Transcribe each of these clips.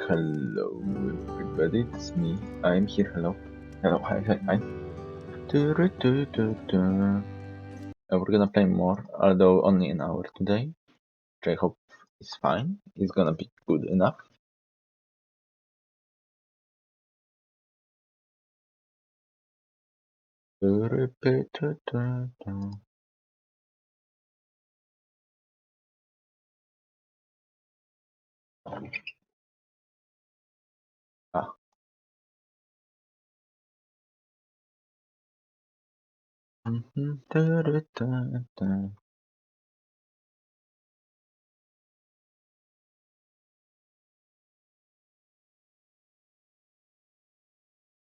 Hello everybody, it's me. I'm here. Hello. Hello, hi. We're gonna play more, although only an hour today, which I hope is fine. It's gonna be good enough.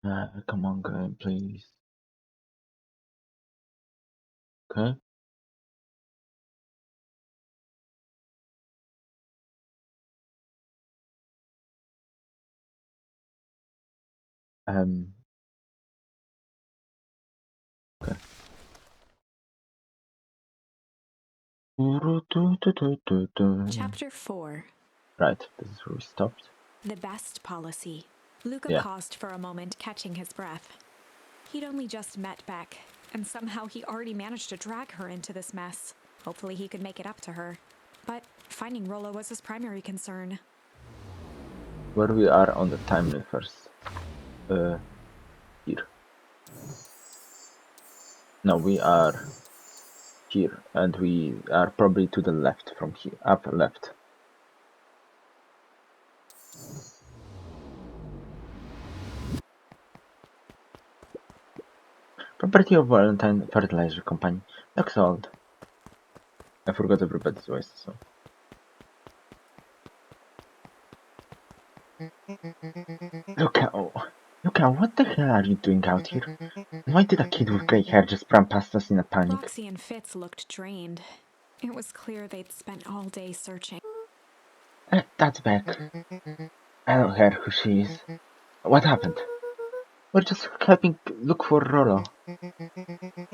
Ah. Come on, guy, please. Okay. Okay. Chapter 4. Right, this is where we stopped. The best policy. Luca Yeah. paused for a moment, catching his breath. He'd only just met Beck, and somehow he already managed to drag her into this mess. Hopefully he could make it up to her. But finding Rollo was his primary concern. Where we are on the timeline first. Here. No, we are here, and we are probably to the left from here. Up left. Property of Valentine Fertilizer Company. Looks old. I forgot everybody's voice, so. Luca, what the hell are you doing out here? Why did a kid with grey hair just run past us in a panic? Roxy and Fitz looked drained. It was clear they'd spent all day searching. That's Beck. I don't care who she is. What happened? We're just helping look for Rollo.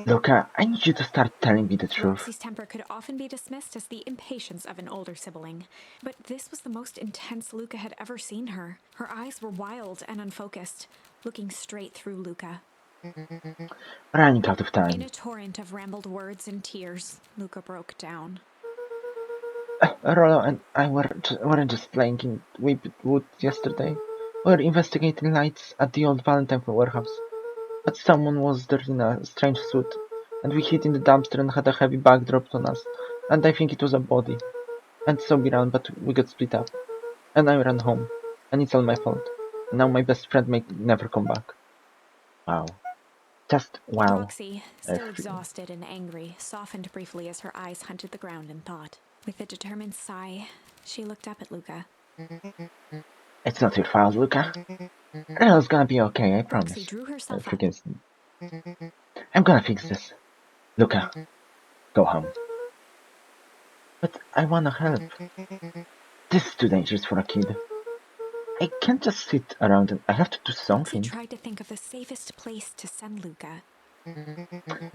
Luca, I need you to start telling me the truth. Roxy's temper could often be dismissed as the impatience of an older sibling, but this was the most intense Luca had ever seen her. Her eyes were wild and unfocused, looking straight through Luca. Running out of time. In a torrent of rambled words and tears, Luca broke down. Rollo and I weren't just playing in Weepwood yesterday. We were investigating lights at the old Valentine warehouse. But someone was there in a strange suit, and we hid in the dumpster and had a heavy bag dropped on us, and I think it was a body. And so we ran, but we got split up. And I ran home, and it's all my fault. And now my best friend may never come back. Wow. Just wow. Roxy, still exhausted and angry, softened briefly as her eyes hunted the ground in thought. With a determined sigh, she looked up at Luca. It's not your fault, Luca. Rel's gonna be okay, I promise. Roxy drew herself up. I'm gonna fix this. Luca, go home. But I wanna help. This is too dangerous for a kid. I can't just sit around and I have to do something. Roxy tried to think of the safest place to send Luca.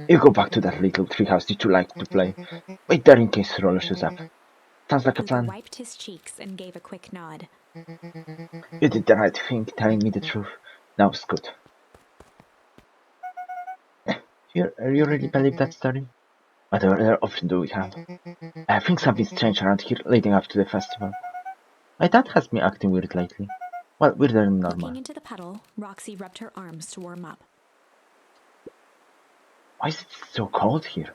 You go back to that little treehouse you two like to play. Wait there in case Rollo shows up. Sounds like a Luca plan. wiped his cheeks and gave a quick nod. You did the right thing, telling me the truth. Now it's good. You really believe that story? What other option do we have? Things have been strange around here leading up to the festival. My dad has been acting weird lately. Well, weirder than normal. Looking into the puddle, Roxy rubbed her arms to warm up. Why is it so cold here?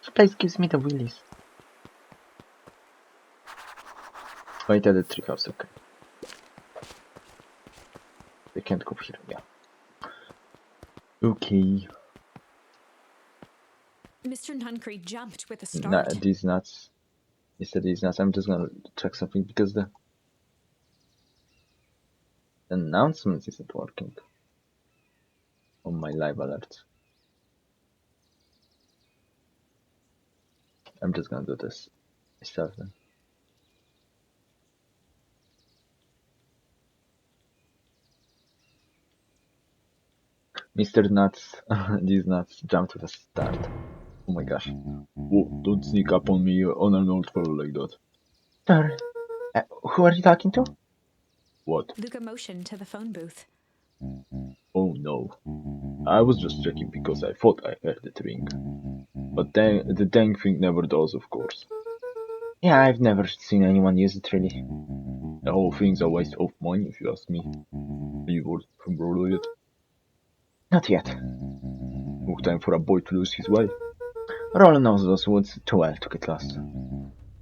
This place gives me the willies. Wait at the treehouse, okay. They can't go here, yeah. Okay. Mr. Nuncree jumped with a start. These nuts. He said these nuts. I'm just gonna check something because the announcement isn't working on my live alert. I'm just gonna do this myself then. Mr. Nuts, these nuts jumped with a start. Oh my gosh. Whoa, don't sneak up on me on an old fellow like that. Sorry. Who are you talking to? What? Luca motioned to the phone booth. Oh no. I was just checking because I thought I heard it ring. But then the dang thing never does, of course. Yeah, I've never seen anyone use it really. The whole thing's a waste of money if you ask me. You word from Rollo yet? Not yet. No time for a boy to lose his way. Rollo knows those woods too well to get lost.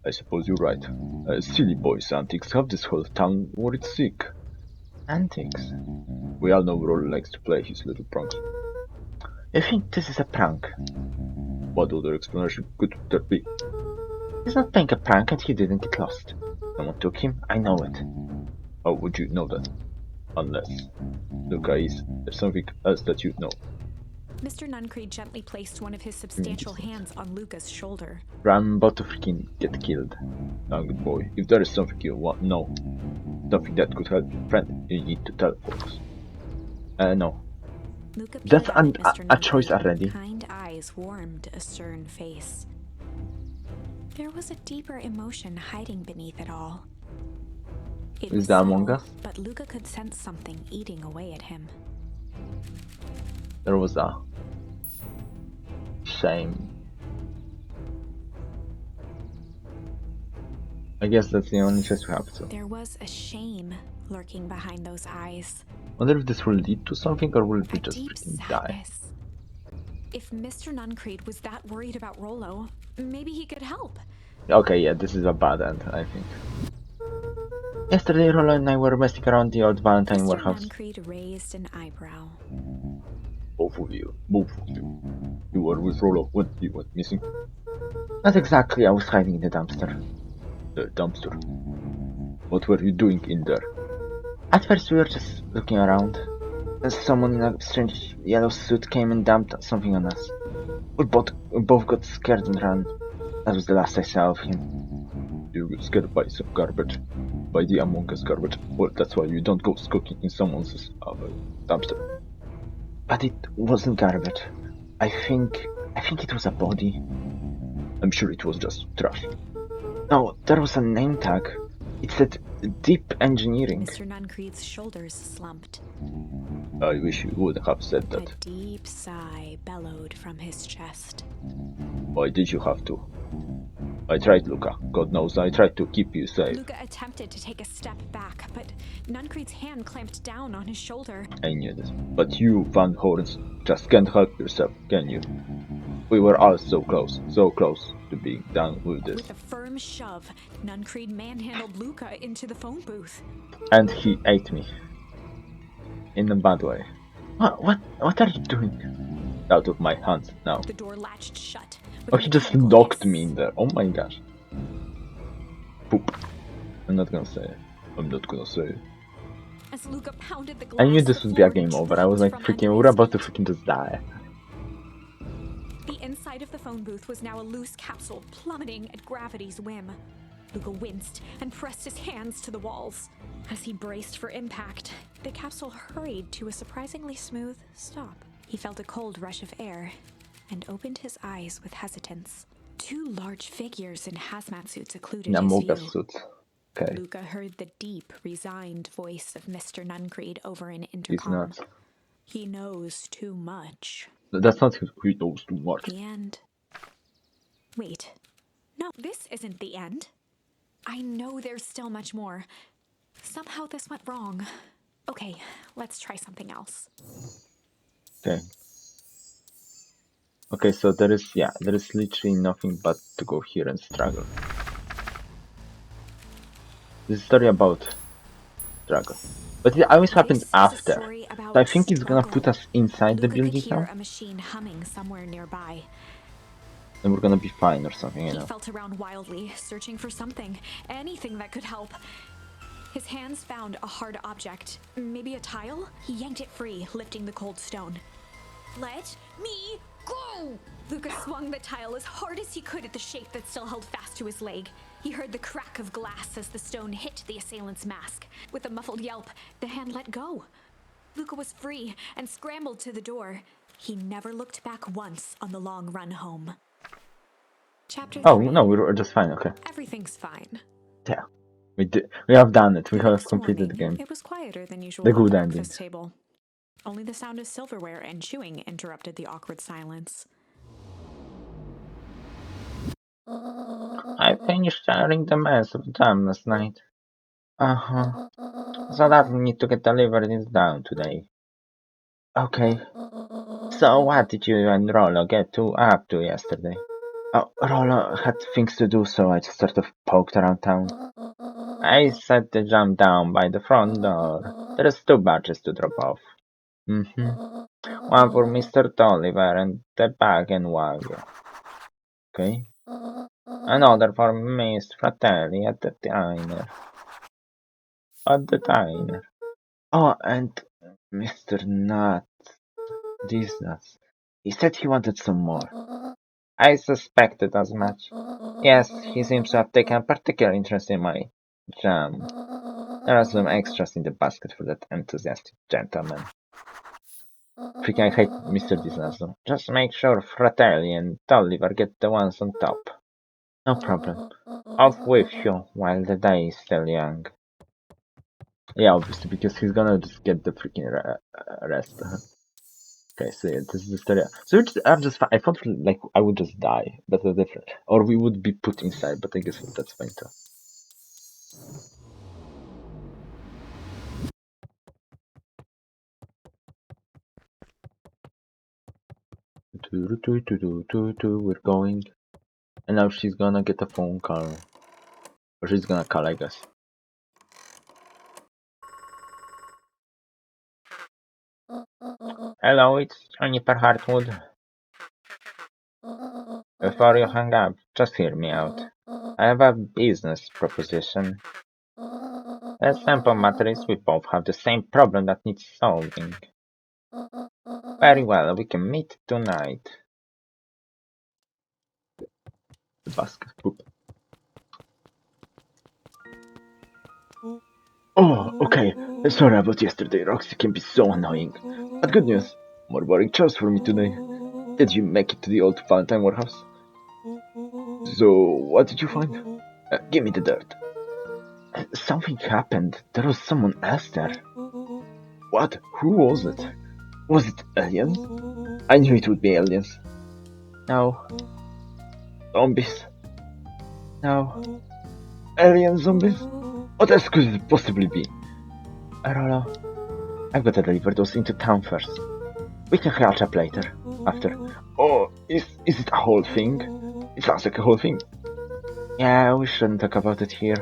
I suppose you're right. Silly boys' antics have this whole town worried sick. Antics. We all know Rollo likes to play his little pranks. You think this is a prank? What other explanation could there be? He's not playing a prank and he didn't get lost. Someone took him, I know it. How would you know that? Unless... Luca, is there something else that you know? Mr. Nuncreed gently placed one of his substantial hands on Luca's shoulder. I'm about to freaking get killed. Now, good boy, if there is something you want to know, something that could help your friend, you need to tell folks. No. Luca That's peered up at Mr. a choice Nuncreed. already. Kind eyes warmed a stern face. There was a deeper emotion hiding beneath it all. It Is was that Among subtle, Us? but Luca could sense something eating away at him. There was a shame. I guess that's the only choice we have to. There was a shame lurking behind those eyes. Wonder if this will lead to something or will we A just deep freaking die? sadness. If Mr. Nuncreed was that worried about Rollo, maybe he could help. Okay, yeah, this is a bad end, I think. Yesterday, Rollo and I were messing around the old Valentine Mr. warehouse. Nuncreed raised an eyebrow. Both of you. You were with Rollo when he went missing. Not exactly, I was hiding in the dumpster. The dumpster. What were you doing in there? At first we were just looking around. Then someone in a strange yellow suit came and dumped something on us. We both got scared and ran. That was the last I saw of him. You got scared by some garbage. By the Among Us garbage. Well, that's why you don't go skulking in someone's dumpster. But it wasn't garbage. I think it was a body. I'm sure it was just trash. No, there was a name tag. It said Deep Engineering. Mr. Nuncreed's shoulders slumped. I wish you would have said A that. deep sigh bellowed from his chest. Why did you have to? I tried, Luca. God knows I tried to keep you safe. Luca attempted to take a step back, but Nuncreed's hand clamped down on his shoulder. I knew this. But you, Van Horns, just can't help yourself, can you? We were all so close to being done with this. With a firm shove, Nuncreed manhandled Luca into the phone booth. And he ate me. In a bad way. What are you doing? Out of my hands now. The door latched shut. Oh, he just locked me in there. Oh my gosh. Poop. I'm not gonna say it. I'm not gonna say it. As Luca pounded the glass, I knew this the would be a floor game over. I was like dropped from freaking, under we're his about to feet. freaking just die. The inside of the phone booth was now a loose capsule plummeting at gravity's whim. Luca winced and pressed his hands to the walls. As he braced for impact, the capsule hurried to a surprisingly smooth stop. He felt a cold rush of air and opened his eyes with hesitance. Two large figures in hazmat suits occluded In a his mocha view. suit. Okay. Luca heard the deep, resigned voice of Mr. Nuncreed over an He's intercom. not. He knows too much. That's not who knows too much. The end. Wait. No, this isn't the end. I know there's still much more. Somehow this went wrong. Okay, let's try something else. Okay. Okay, so there is literally nothing but to go here and struggle. This is a story about struggle. But it always happens This is a after. story about So I think it's gonna struggle. put us inside the Luca could building hear now. a machine humming somewhere nearby. And we're gonna be fine or something, you He know. felt around wildly, searching for something, anything that could help. His hands found a hard object, maybe a tile? He yanked it free, lifting the cold stone. Let me go! Luca swung the tile as hard as he could at the shape that still held fast to his leg. He heard the crack of glass as the stone hit the assailant's mask. With a muffled yelp, the hand let go. Luca was free and scrambled to the door. He never looked back once on the long run home. Chapter 3. Oh no, we're just fine, okay. Everything's fine. Yeah. We have done it. We The have next completed the morning, game. it was quieter than usual The at the good ending. breakfast table. Only the sound of silverware and chewing interrupted the awkward silence. I finished airing the mess of jam last night. Uh-huh. So that need to get delivered is down today. Okay. So what did you and Rollo get up to yesterday? Oh, Rollo had things to do, so I just sort of poked around town. I set the jam down by the front door. There's 2 batches to drop off. One for Mr. Tolliver and the bag and wagon. Okay. Another for Miss Fratelli at the diner. At the diner. Oh, and Mr. Nuts. These nuts. He said he wanted some more. I suspected as much. Yes, he seems to have taken a particular interest in my jam. There are some extras in the basket for that enthusiastic gentleman. Freaking I hate Mr. Disnazo. Just make sure Fratelli and Tolliver get the ones on top. No problem. Off with you while the day is still young. Yeah, obviously, because he's gonna just get the freaking rest. Okay, so yeah, this is the story. So I thought like I would just die, but that's different. Or we would be put inside, but I guess that's fine too. We're going. And now she's gonna get a phone call. Or she's gonna call, I guess. Hello, it's Jennifer Hartwood. Before you hang up, just hear me out. I have a business proposition. The simple matter is we both have the same problem that needs solving. Very well, we can meet tonight. The basket. Poop. Oh, okay. Sorry about yesterday. Roxy can be so annoying. But good news. More boring chores for me today. Did you make it to the old Valentine warehouse? So, what did you find? Give me the dirt. Something happened. There was someone else there. What? Who was it? Was it aliens? I knew it would be aliens. No. Zombies. No. Alien zombies? What else could it possibly be? I don't know. I've got to deliver those into town first. We can catch up later. After. Oh, is it a whole thing? It sounds like a whole thing. Yeah, we shouldn't talk about it here.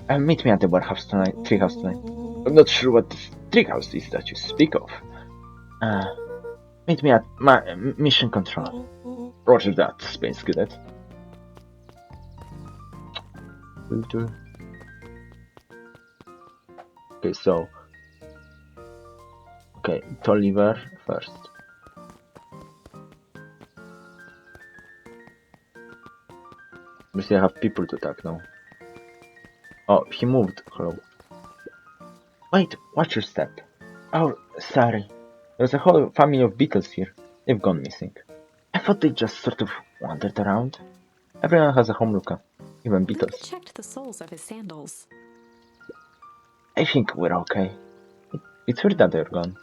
Meet me at the warehouse tonight, treehouse tonight. I'm not sure what this treehouse is that you speak of. Meet me at my mission control. Roger that, Space Cadet. Okay, so... Okay, Tolliver first. We still have people to attack now. Oh, he moved. Hello. Wait, watch your step. Oh, sorry. There's a whole family of beetles here. They've gone missing. I thought they just sort of wandered around. Everyone has a home, Luca. Even beetles. Luca checked the soles of his sandals. I think we're okay. It's weird that they're gone.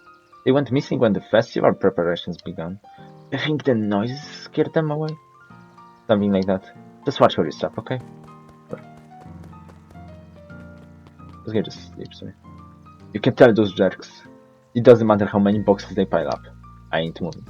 They went missing when the festival preparations began. I think the noises scared them away. Something like that. Just watch where you step, okay? This guy just sleeps. You can tell those jerks. It doesn't matter how many boxes they pile up. I ain't moving.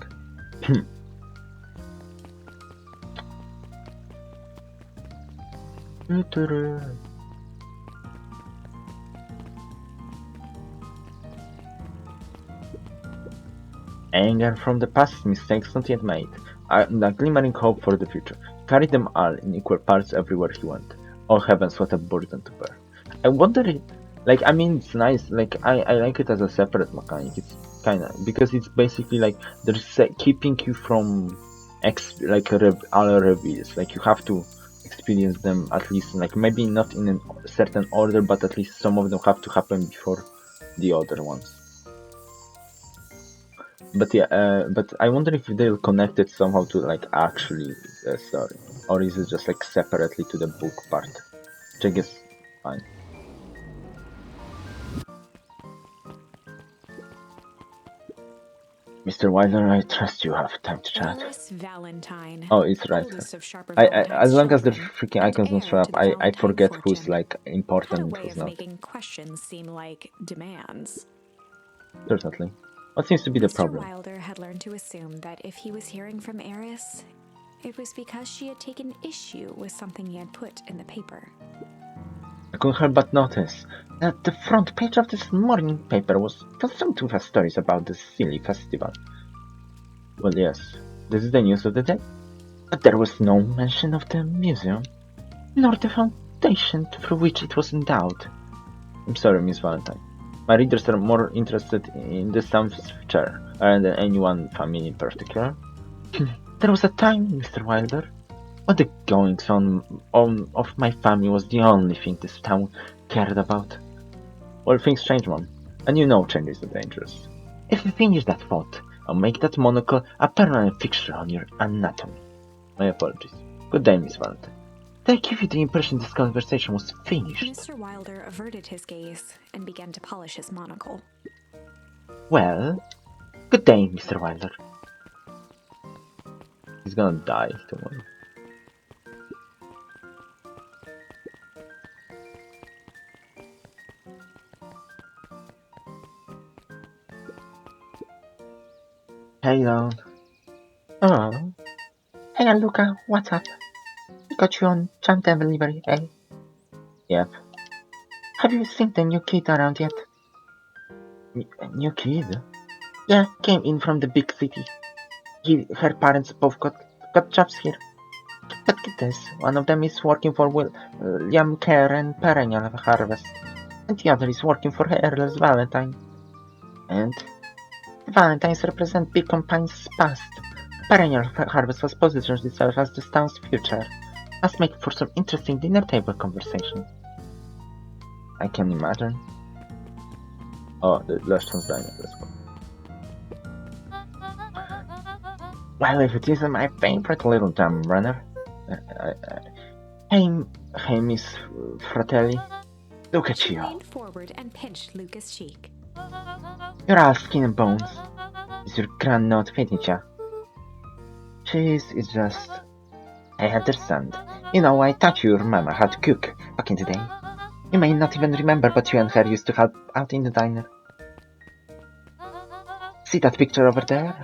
Anger from the past, mistakes not yet made, and a glimmering hope for the future. Carry them all in equal parts everywhere he went. Oh heavens, what a burden to bear. I wonder if, like, I mean, it's nice, like, I like it as a separate mechanic. It's kinda, because it's basically like, there's keeping you from, all reveals. Like, you have to experience them at least, like, maybe not in a certain order, but at least some of them have to happen before the other ones. But yeah, but I wonder if they'll connect it somehow to like actually the story, or is it just like separately to the book part? Which I guess fine. Mr. Wilder, I trust you have time to chat. Eris Valentine, Oh, it's right. oldest of Sharper I Valentine's as long as the children, freaking and icons don't heir show up, to the I Valentine forget who's fortune, like had a important and way who's of not. making questions seem like demands. Certainly. What seems to be the Mr. problem? Wilder had learned to assume that if he was hearing from Eris, it was because she had taken issue with something he had put in the paper. I couldn't help but notice that the front page of this morning paper was consumed with stories about this silly festival. Well, yes, this is the news of the day. But there was no mention of the museum, nor the foundation through which it was endowed. I'm sorry, Miss Valentine. My readers are more interested in the town's future than any one family in particular. There was a time, Mr. Wilder, when the goings-on of my family was the only thing this town cared about. Well, things change, Mom, and you know changes are dangerous. If you finish that thought, I'll make that monocle a permanent fixture on your anatomy. My apologies. Good day, Miss Valentine. Did I give you the impression this conversation was finished? Mr. Wilder averted his gaze and began to polish his monocle. Well, good day, Mr. Wilder. He's gonna die tomorrow. Hello. Oh. Hey, Luca, what's up? We got you on jam delivery, eh? Yep. Have you seen the new kid around yet? New kid? Yeah, came in from the big city. Her parents both got jobs here. But get this, one of them is working for William Care and Perennial Harvest, and the other is working for Earl's Valentine. And the Valentines represent big companies' past. Perennial Harvest was positioned itself as the town's future. Must make for some interesting dinner table conversation. I can imagine. Oh, the last one's dying at this one. Well, if it isn't my favorite little dumb runner. Hey, Miss Fratelli. Look at She you. leaned forward and pinched Luca's cheek. You're all skin and bones. Is your grand not fitting ya? Cheese is just... I understand. You know, I taught your mama how to cook back in the day. You may not even remember, but you and her used to help out in the diner. See that picture over there?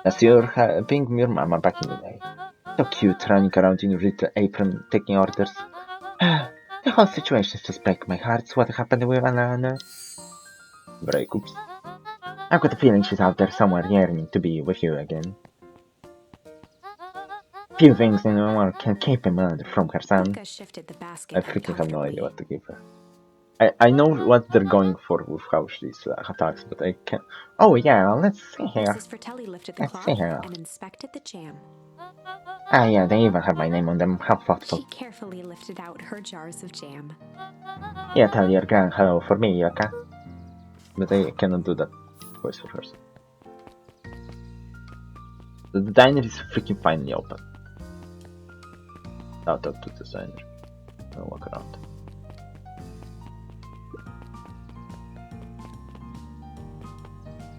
That's your helping your mama back in the day. So cute, running around in your little apron, taking orders. The whole situation just breaks my heart. What happened with Alana? Breakups. I've got a feeling she's out there somewhere yearning to be with you again. Few things in the world can keep a mother from her son. Luca shifted the basket I freaking have no idea uncomfortably. what to give her. I know what they're going for with how she's attacks, but I can't. Oh yeah, let's see here. Mrs. Fratelli lifted the Let's cloth see here. and inspected the jam. Ah yeah, they even have my name on them. How thoughtful. She carefully lifted out her jars of jam. Yeah, tell your gang hello for me, okay? But I cannot do that voice for hers. The diner is freaking finally open. I'll talk to the designer. I'll walk around.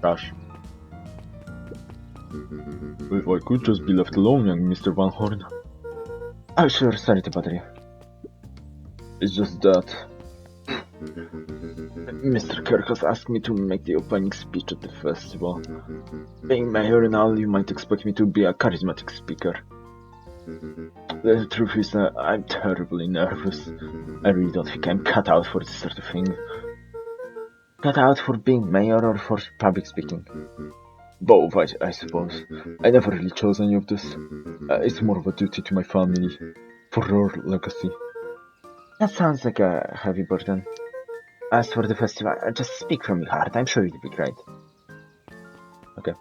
Rush. If I could just be left alone, young Mr. Van Horn. Oh sure, sorry to bother you. It's just that Mr. Kirk has asked me to make the opening speech at the festival. Being mayor and all, you might expect me to be a charismatic speaker. The truth is that I'm terribly nervous. I really don't think I'm cut out for this sort of thing. Cut out for being mayor or for public speaking? both, I suppose. I never really chose any of this. It's more of a duty to my family, for our legacy. That sounds like a heavy burden. As for the festival, just speak from your heart. I'm sure it'll be great. Okay.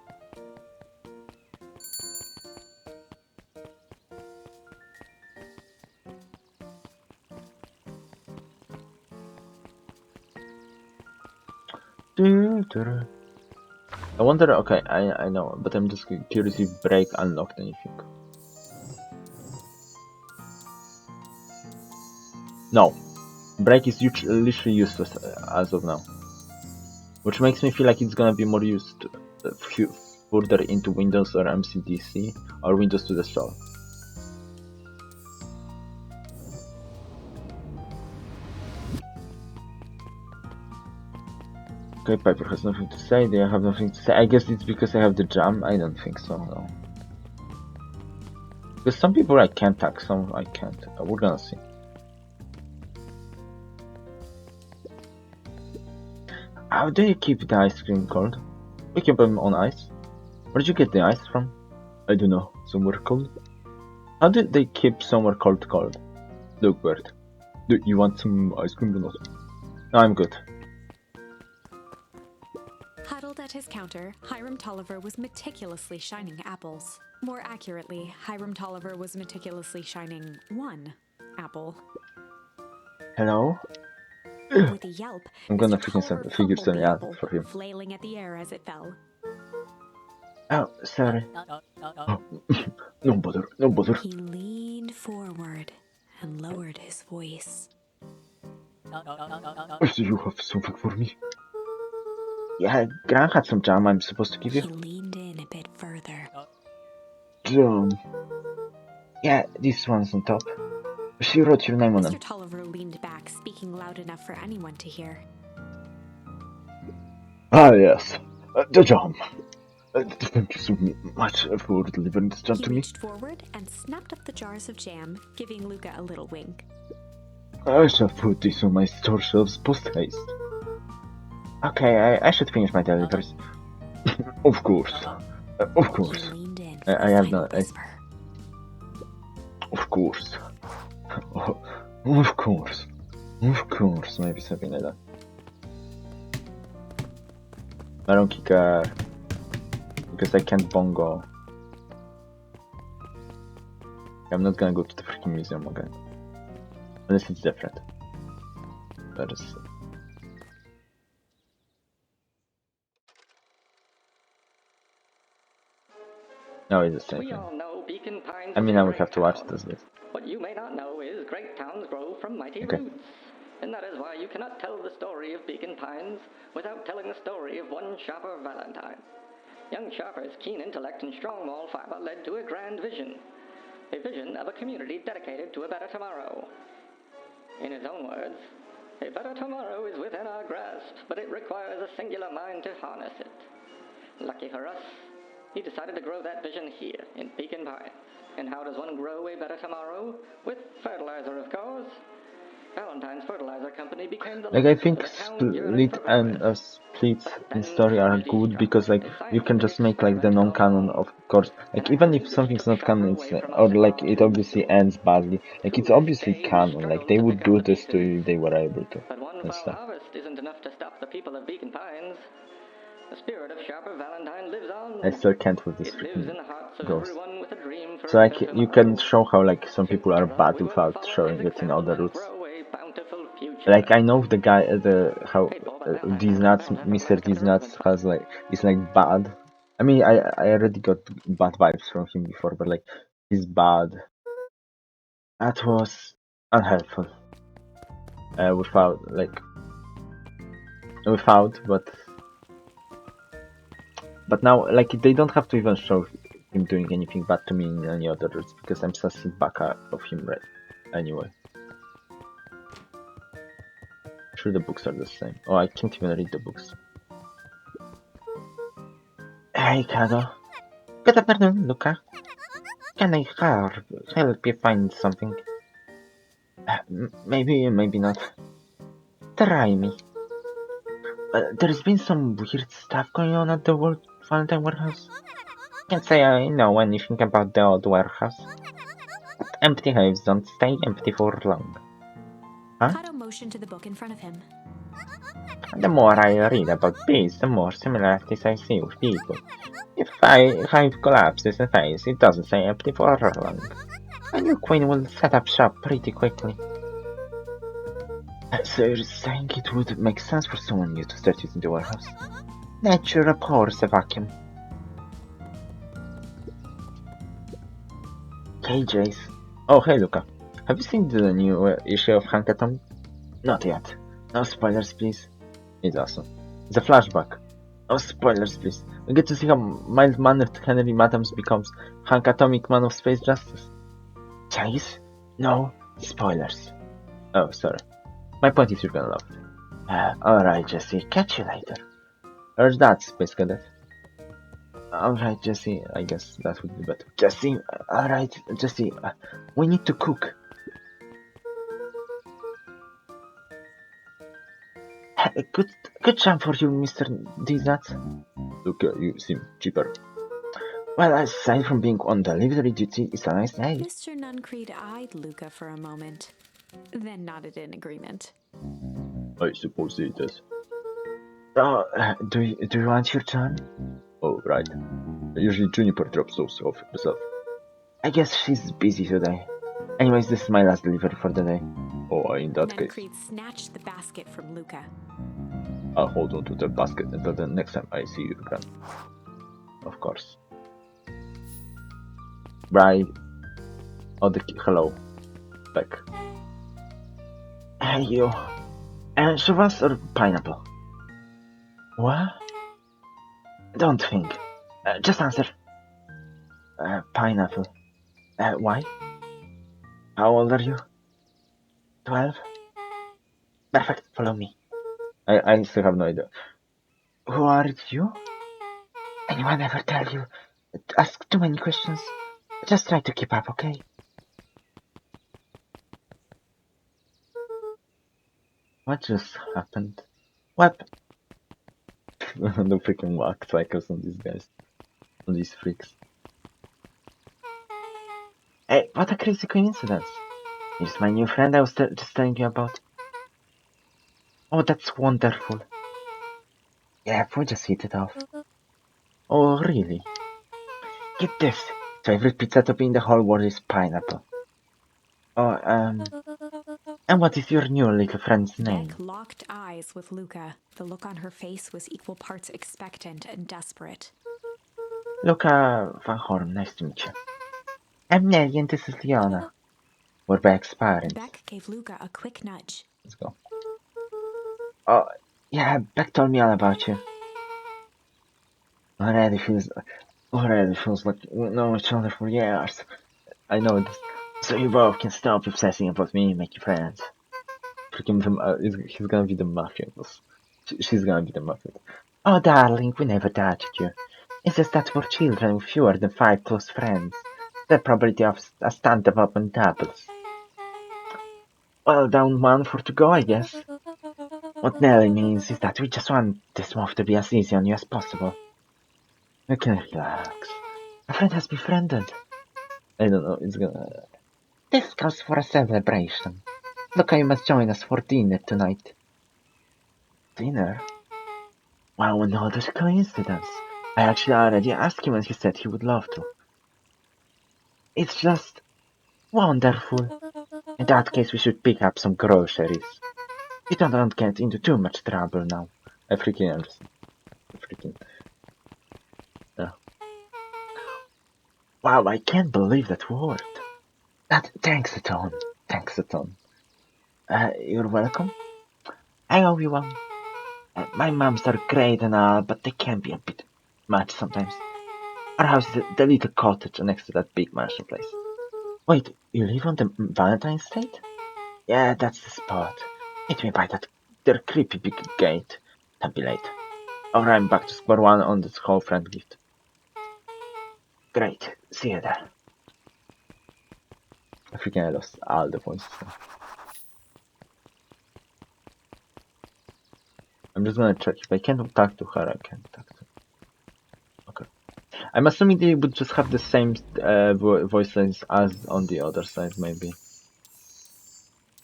I wonder, okay, I know, but I'm just curious if break unlocked anything. No. Break is literally useless as of now. Which makes me feel like it's gonna be more used further into Windows or MCDC or Windows to the store. Okay, Piper has nothing to say. They have nothing to say. I guess it's because I have the jam. I don't think so, no. Because some people I can tag, some I can't. We're gonna see. How do you keep the ice cream cold? We keep them on ice. Where did you get the ice from? I don't know. Somewhere cold? How did they keep somewhere cold? Look, Bert. Do you want some ice cream or not? No, I'm good. Huddled at his counter, Hiram Tolliver was meticulously shining apples. More accurately, Hiram Tolliver was meticulously shining one apple. Hello? With a yelp, I'm gonna Mr. figure Tolliver figure fumbled something the out apple, for him. flailing at the air as it fell. Oh, sorry. No bother. He leaned forward and lowered his voice. I see you have something for me. Yeah, Gran had some jam I'm supposed to give He you. leaned in a bit further. Jam. Yeah, this one's on top. She wrote your name on Mr. them. Tolliver leaned back, speaking loud enough for anyone to hear. Ah, yes. The jam. Thank you so much for delivering this jam He to me. reached forward and snapped up the jars of jam, giving Luca a little wink. I shall put this on my store shelves post-haste. Okay, I should finish my deliveries. Of course. Of He course. leaned in I for a have final no- I- whisper. Of course. Of course. Of course. Maybe something like that. Maroon kicker. Because I can't bongo. I'm not gonna go to the freaking museum again. Unless it's different. That is. No, it's the same We thing. all know Beacon Pines I is mean, a now we great have to watch town. this bit. What you may not know is great towns grow from mighty Okay. roots. And that is why you cannot tell the story of Beacon Pines without telling the story of one Sharper Valentine. Young Sharper's keen intellect and strong moral fiber led to a grand vision. A vision of a community dedicated to a better tomorrow. In his own words, a better tomorrow is within our grasp, but it requires a singular mind to harness it. Lucky for us, he decided to grow that vision here in Beacon Pines. And how does one grow a better tomorrow? With fertilizer, of course. Valentine's Fertilizer Company became the Like I locus think for the town's yearning split for and progress. splits But in then story are tragedy good struck, because like and you can scientific just make like the experiment gone non-canon, wrong. of course. An Like even if accident which something's took not Sharper canon, it's away from us or and like brought it him obviously to ends badly. Like To it's this obviously day, he canon. Like struggled they to would pick up do the this to pieces. you if they were able to But one and foul stuff. harvest isn't enough to stop the people of Beacon Pines. The spirit of Sharper Valentine lives on. I still can't with this It lives freaking in the hearts of ghost. everyone with a dream for So a like better you can tomorrow. show how like some people are Together, bad we will without follow showing his it in all the example and roots. grow a bountiful future. Like I know the guy, the how Faithful, but these Valentine nuts, found her Mr. last These of her nuts ribbon. has like is like bad. I mean, I already got bad vibes from him before, but like he's bad. That was unhelpful. Without, but now like they don't have to even show him doing anything bad to me in any other routes because I'm still seeing back of him right anyway. Sure, the books are the same. Oh, I can't even read the books. Hey, Kado. Good afternoon, Luca. Can I help you find something? Maybe, maybe not. Try me. There's been some weird stuff going on at the World Valentine warehouse. Can't say I know anything about the old warehouse. But empty hives don't stay empty for long. Huh? Kato motioned to the book in front of him. The more I read about bees, the more similarities I see with people. If a hive collapses and fails, it doesn't stay empty for long. A new queen will set up shop pretty quickly. So you're saying it would make sense for someone new to start using the warehouse? Nature abhors a vacuum. Hey Jace. Oh, hey Luca. Have you seen the new issue of Hankaton? Not yet. No spoilers, please. It's awesome. It's a flashback. No spoilers, please. We get to see how mild-mannered Henry Adams becomes Hank Atomic Man of Space Justice. Chase? No. Spoilers. Oh, sorry. My point is you're gonna love it. Alright, Jesse. Catch you later. Or that, Space Cadet. Alright, Jesse. I guess that would be better. Jesse. Alright, Jesse. We need to cook. Good job for you, Mr. Dizat. Look, you seem cheaper. Well, aside from being on delivery duty, it's a nice day. Mr. Nuncreed eyed Luca for a moment, then nodded in agreement. I suppose it is. Do you want your turn? Oh, right. Usually Juniper drops those off herself. I guess she's busy today. Anyways, this is my last delivery for the day. Oh, in that case, Nuncreed snatched the basket from Luca. I'll hold on to the basket until the next time I see you again. Of course. Bye. Oh, hello. Back. Hey, you. Chivas or pineapple? What? Don't think. Just answer. Pineapple. Why? How old are you? 12? Perfect, follow me. I still have no idea. Who are you? Anyone ever tell you? Ask too many questions. Just try to keep up, okay? What just happened? What? The freaking walk cycles on these guys. On these freaks. Hey, what a crazy coincidence. Here's my new friend I was just telling you about. Oh, that's wonderful. Yeah, we just hit it off. Oh, really? Get this. Favorite pizza topping in the whole world is pineapple. Oh, and what is your new little friend's name? Beck locked eyes with Luca. The look on her face was equal parts expectant and desperate. Luca Van Horn, nice to meet you. I'm Nelly and this is Liana. We're Beck's parents. Beck gave Luca a quick nudge. Let's go. Oh, yeah, Beck told me all about you. Already feels like we know each other for years. I know this. So you both can stop obsessing about me and make you friends. Freaking he's gonna be the mafia boss. She's gonna be the mafia. Oh, darling, we never touched you. It's just that for children with fewer than 5 close friends, the probability of a stunt development doubles. Well, down one for to go, I guess. What Nelly means is that we just want this move to be as easy on you as possible. You can relax. A friend has befriended. I don't know, it's gonna... This calls for a celebration. Look, you must join us for dinner tonight. Dinner? Wow, another coincidence. I actually already asked him and he said he would love to. It's just wonderful. In that case, we should pick up some groceries. We don't get into too much trouble now. I freaking understand. Yeah. Wow, I can't believe that worked. Thanks a ton. You're welcome. I owe you one. My moms are great and all, but they can be a bit much sometimes. Our house is the little cottage next to that big mansion place. Wait, you live on the Valentine Estate? Yeah, that's the spot. Meet me by their creepy big gate. Don't be late. Or I'm back to square one on this whole friend gift. Great, see you there. I freaking I lost all the points. So. I'm just gonna check. If I can't talk to her, I can't talk to her. Okay. I'm assuming they would just have the same voice lines as on the other side, maybe.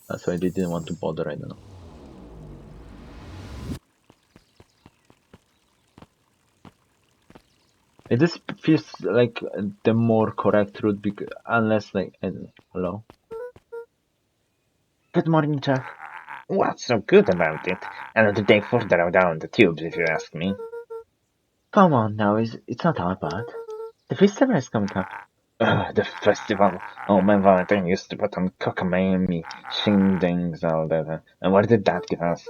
That's why they didn't want to bother, I don't know. This feels like the more correct route, because unless, like, I don't know. Hello? Good morning, Jeff. What's so good about it? Another day further down the tubes, if you ask me. Come on now, it's not all bad. The festival is coming up. The festival. Oh, my Valentine used to put on cockamamie, shingdings, all that. And what did that give us?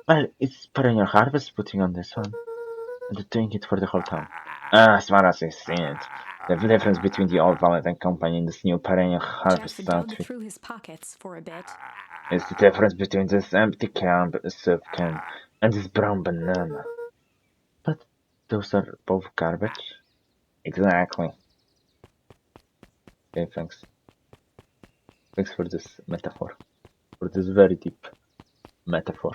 Well, it's putting your harvest putting on this one. doing it for the whole town. As far as I see it, the difference between the old Valentine company and this new perennial harvest Jeff dug outfit through his pockets for a bit. is the difference between this empty soup can and this brown banana. But those are both garbage. Exactly. Okay, thanks. Thanks for this metaphor. For this very deep metaphor.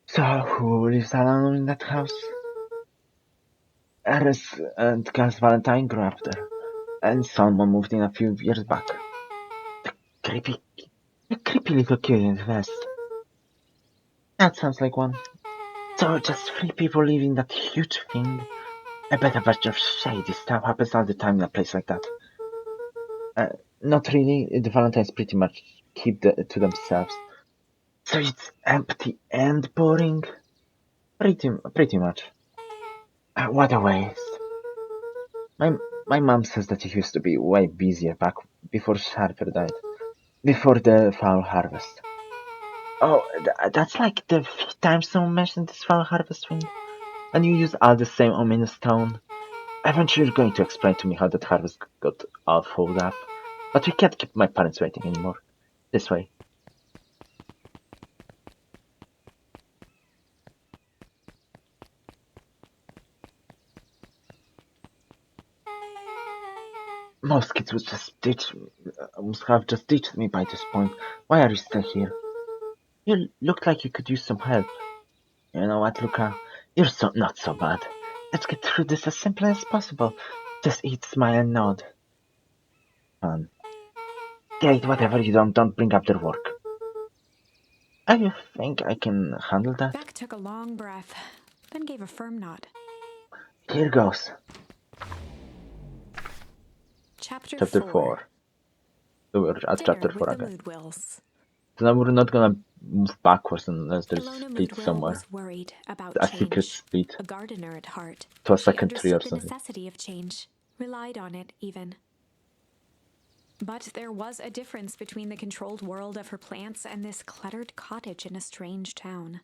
So, who lives alone in that house? Eris and Gus Valentine grew up there, and Salma moved in a few years back. Creepy, a creepy little kid in the vest. That sounds like one. So, just 3 people living that huge thing. I bet a bunch of shady stuff happens all the time in a place like that. Not really. The Valentines pretty much keep to themselves. So it's empty and boring. Pretty much. What a waste. My mom says that it used to be way busier back before Harper died. Before the fall harvest. Oh, that's like the 5th time someone mentioned this fall harvest thing. And you use all the same ominous tone. Eventually you're going to explain to me how that harvest got all folded up. But we can't keep my parents waiting anymore. This way. Most kids would must have just ditched me by this point. Why are you still here? You look like you could use some help. You know what, Luca? You're not so bad. Let's get through this as simply as possible. Just eat, smile, and nod. Fun. Great, whatever you don't bring up their work. I think I can handle that. Beck took a long breath, then gave a firm nod. Here goes. Chapter Chapter 4. 4. So we're at Dinner chapter with 4 the again. Moodwills. So now we're not gonna move backwards unless there's Ilona split Moodwill somewhere. was worried about A secret change. split A gardener at heart, to a she second tree or understood the something. necessity of change, relied on it even. But there was a difference between the controlled world of her plants and this cluttered cottage in a strange town.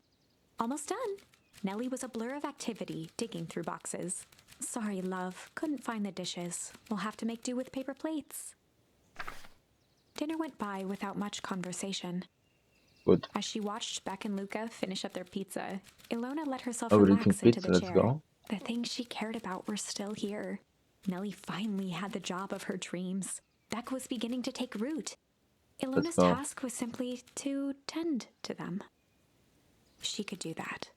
Almost done. Nellie was a blur of activity, digging through boxes. Sorry, love, couldn't find the dishes. We'll have to make do with paper plates. Dinner went by without much conversation. Good. As she watched Beck and Luca finish up their pizza, Ilona let herself Oh, we're eating relax into pizza, the let's chair. go. The things she cared about were still here. Nellie finally had the job of her dreams. Beck was beginning to take root. Ilona's go. task was simply to tend to them. She could do that.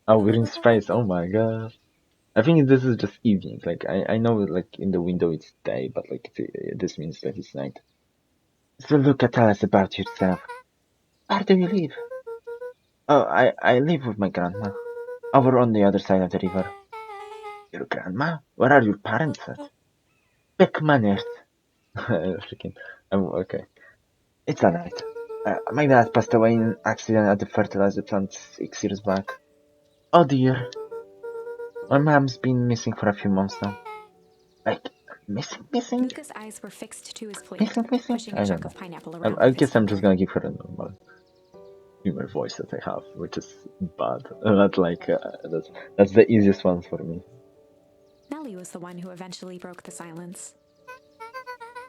Oh, we're in space. Oh my god. I think this is just evening. Like, I know, like, in the window it's day, but, like, this means that it's night. So, Luca, tell us about yourself. Where do you live? Oh, I live with my grandma. Over on the other side of the river. Your grandma? Where are your parents at? Beck Manor. Freaking. Okay. It's alright. My dad passed away in an accident at the fertilizer plant 6 years back. Oh dear. My mom's been missing for a few months now. Like, missing? Luca's eyes were fixed to his plate, Missing? pushing I a don't chunk know. of pineapple around I with his guess I'm just finger. gonna give her a normal humor voice that I have, which is bad. Not like, that's the easiest one for me. Nellie was the one who eventually broke the silence.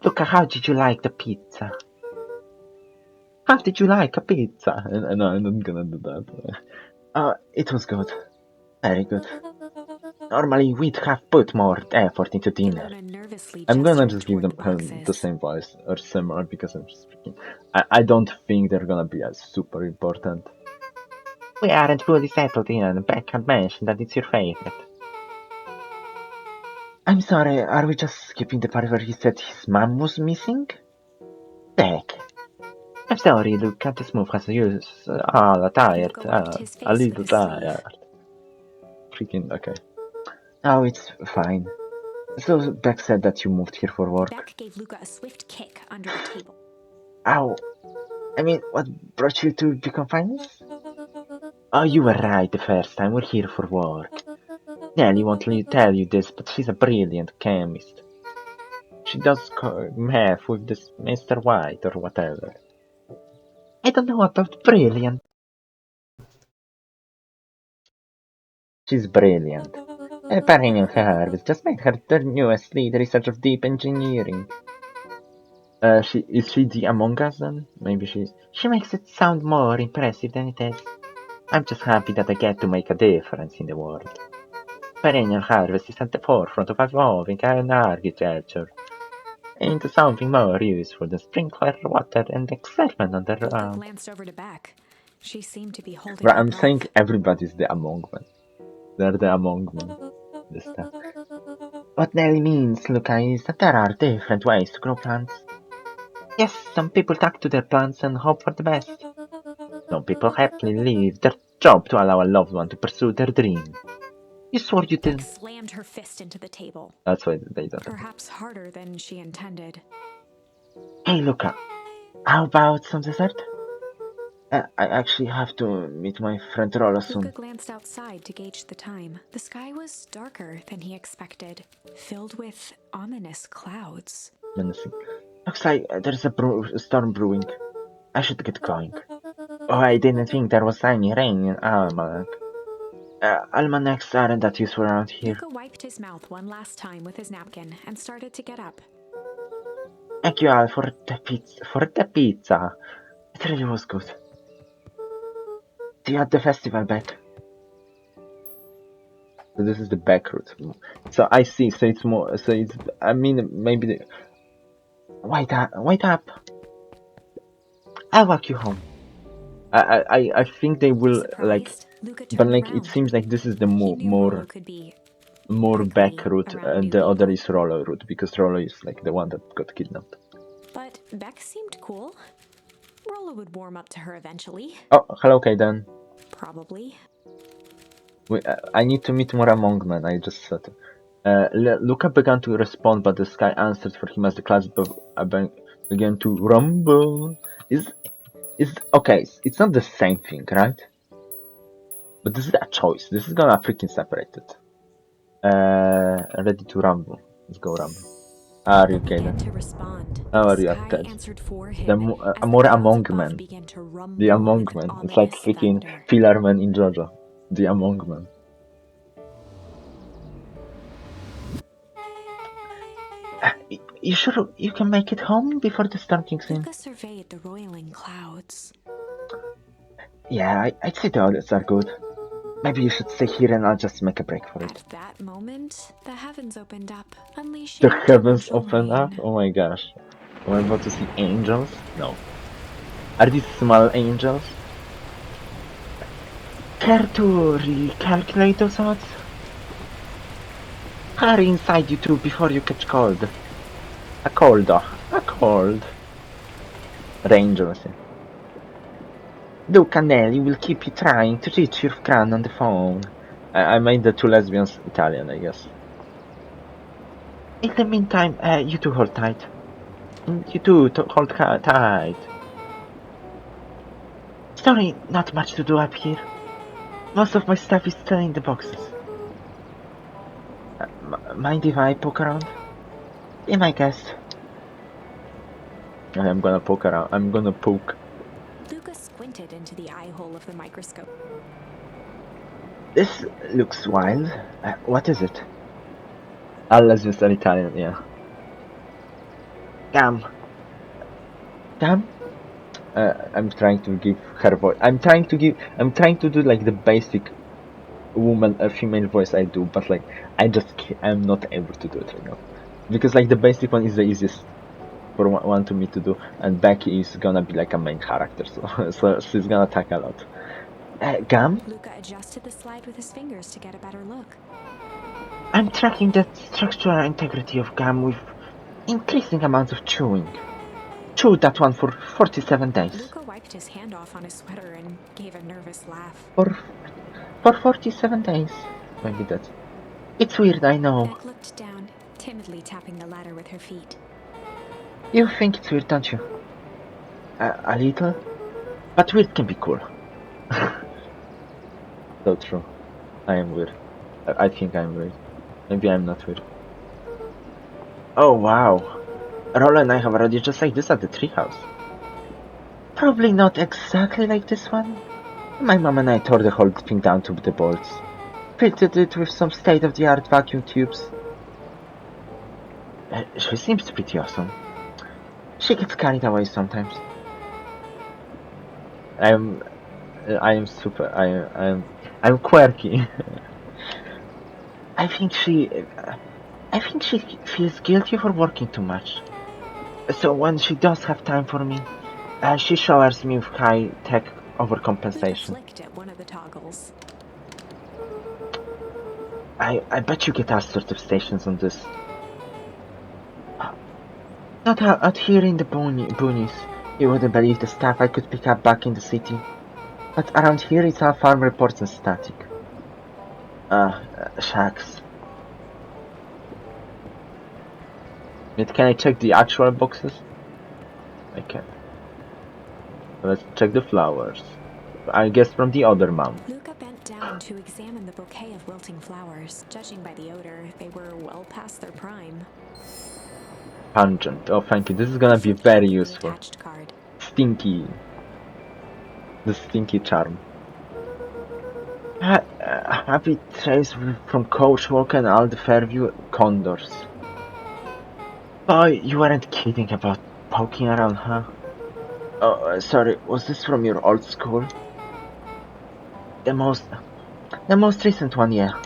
Luca, how did you like the pizza? How did you like a pizza? No, I'm not gonna do that. It was good. Very good. Normally we'd have put more effort into dinner. Ilona nervously I'm gonna gestured just give toward them the boxes. the same voice, or similar, because I'm just freaking... I don't think they're gonna be as super important. We aren't fully settled in, and Beck had mentioned that it's your favorite. I'm sorry, are we just skipping the part where he said his mom was missing? Beck. I'm sorry, Luca, this move has used tired. Luca wiped his face A little with his sleeve. tired. Freaking, okay. Oh, it's fine. So Beck said that you moved here for work. Beck gave Luca a swift kick under the table. Ow. I mean, what brought you to Beacon Finance? Oh, you were right the first time. We're here for work. Nelly won't tell you this, but she's a brilliant chemist. She does math with this Mr. White or whatever. I don't know about brilliant. She's brilliant. Perennial Harvest just made her the newest lead research of deep engineering. Is she the Among Us then? Maybe she's. She makes it sound more impressive than it is. I'm just happy that I get to make a difference in the world. Perennial Harvest is at the forefront of evolving an architecture into something more useful than sprinkler water and excitement on the Luca ground. glanced over to Beck. She seemed to be holding Right, her I'm breath. saying everybody's the Among Men. They're the Among Men. This stuff. What Nelly means, Luca, is that there are different ways to grow plants. Yes, some people talk to their plants and hope for the best. Some people happily leave their job to allow a loved one to pursue their dream. You swore you Beck didn't. slammed her fist into the table, That's why they don't. perhaps harder than she intended. Hey, Luca, how about some dessert? I actually have to meet my friend Rollo Luca soon. glanced outside to gauge the time. The sky was darker than he expected, filled with ominous clouds. Menacing. Looks like there's a storm brewing. I should get going. Oh, I didn't think there was any rain in Almanac. Almanacs aren't that useful around here. Luca wiped his mouth one last time with his napkin and started to get up. Thank you all for the pizza. It really was good. See you at the festival, Beck. So this is the back route. So I see. So it's more. So it's. I mean, maybe. Wait up. I'll walk you home. I think they will like. Surprised, Luca But turned like around. it seems like this is the He knew Rollo more could be back prickly route, around and new the other people. is Rollo route because Rollo is like the one that got kidnapped. But Beck seemed cool. Rollo would warm up to her eventually. Oh, hello, Kaiden. Probably. I need to meet more Among Men. I just said. Luca began to respond, but the sky answered for him as the clouds began to rumble. Is okay? It's not the same thing, right? But this is a choice. This is gonna freaking separate it. Ready to rumble. Let's go rumble. Are you okay Began then? to respond. How are The you sky attached? answered for him The as more the clouds Among above Men. began to rumble The Among with Men. It's like ominous freaking thunder. Pillar Man in JoJo. The Among Men. You sure you can make it home before the storm kicks in? Luca surveyed the roiling clouds. Yeah, I'd say the odds are good. Maybe you should stay here and I'll just make a break for it. At that moment, the heavens opened up, unleashing The heavens torrential open up? rain. Oh my gosh. Am I about to see angels? No. Are these small angels? Care to recalculate those odds? Hurry inside, you two, before you catch cold. A cold. A cold. Angels. Luca and Nelly will keep you trying to reach your gran on the phone. I made the two lesbians Italian, I guess. In the meantime, you two hold tight. You two hold tight. Sorry, not much to do up here. Most of my stuff is still in the boxes. Mind if I poke around? Be my guest. I'm gonna poke around. I'm gonna poke. Luca squinted into the eye hole of the microscope. This looks wild. What is it? All lesbians are Italian, yeah. Gam. Gam? I'm trying to give her voice. I'm trying to do like the basic female voice I do, but like I'm not able to do it right now because like the basic one is the easiest for one to me to do, and Becky is gonna be like a main character, so she's gonna attack a lot. Gam? Luca adjusted the slide with his fingers to get a better look. I'm tracking the structural integrity of gum with increasing amounts of chewing. Chewed that one for 47 days. Luca wiped his hand off on his sweater and gave a nervous laugh. For 47 days. Maybe that's... It's weird, I know. Beck looked down, timidly tapping the ladder with her feet. You think it's weird, don't you? A little? But weird can be cool. So true. I am weird. I think I'm weird. Maybe I'm not weird. Oh wow. Rolla and I have already just like this at the treehouse. Probably not exactly like this one. My mom and I tore the whole thing down to the bolts. Fitted it with some state-of-the-art vacuum tubes. She seems pretty awesome. She gets carried away sometimes. I am super. I'm quirky. I think she. I think she feels guilty for working too much. So when she does have time for me, she showers me with high-tech Luca overcompensation. flicked at one of the toggles. I bet you get all sorts of stations on this. Not out here in the boonies. You wouldn't believe the stuff I could pick up back in the city. But around here it's all farm reports and static. Shacks. Wait, can I check the actual boxes? I can. Let's check the flowers. I guess from the other mom. Luca bent down to examine the bouquet of wilting flowers. Judging by the odor, they were well past their prime. Pungent. Oh, thank you. This is gonna He be flipped very open the useful. attached card. Stinky. The stinky charm. Happy trails from Coach Walker and all the Fairview Condors. Boy, you weren't kidding about poking around, huh? Oh, sorry, was this from your old school? The most recent one, yeah.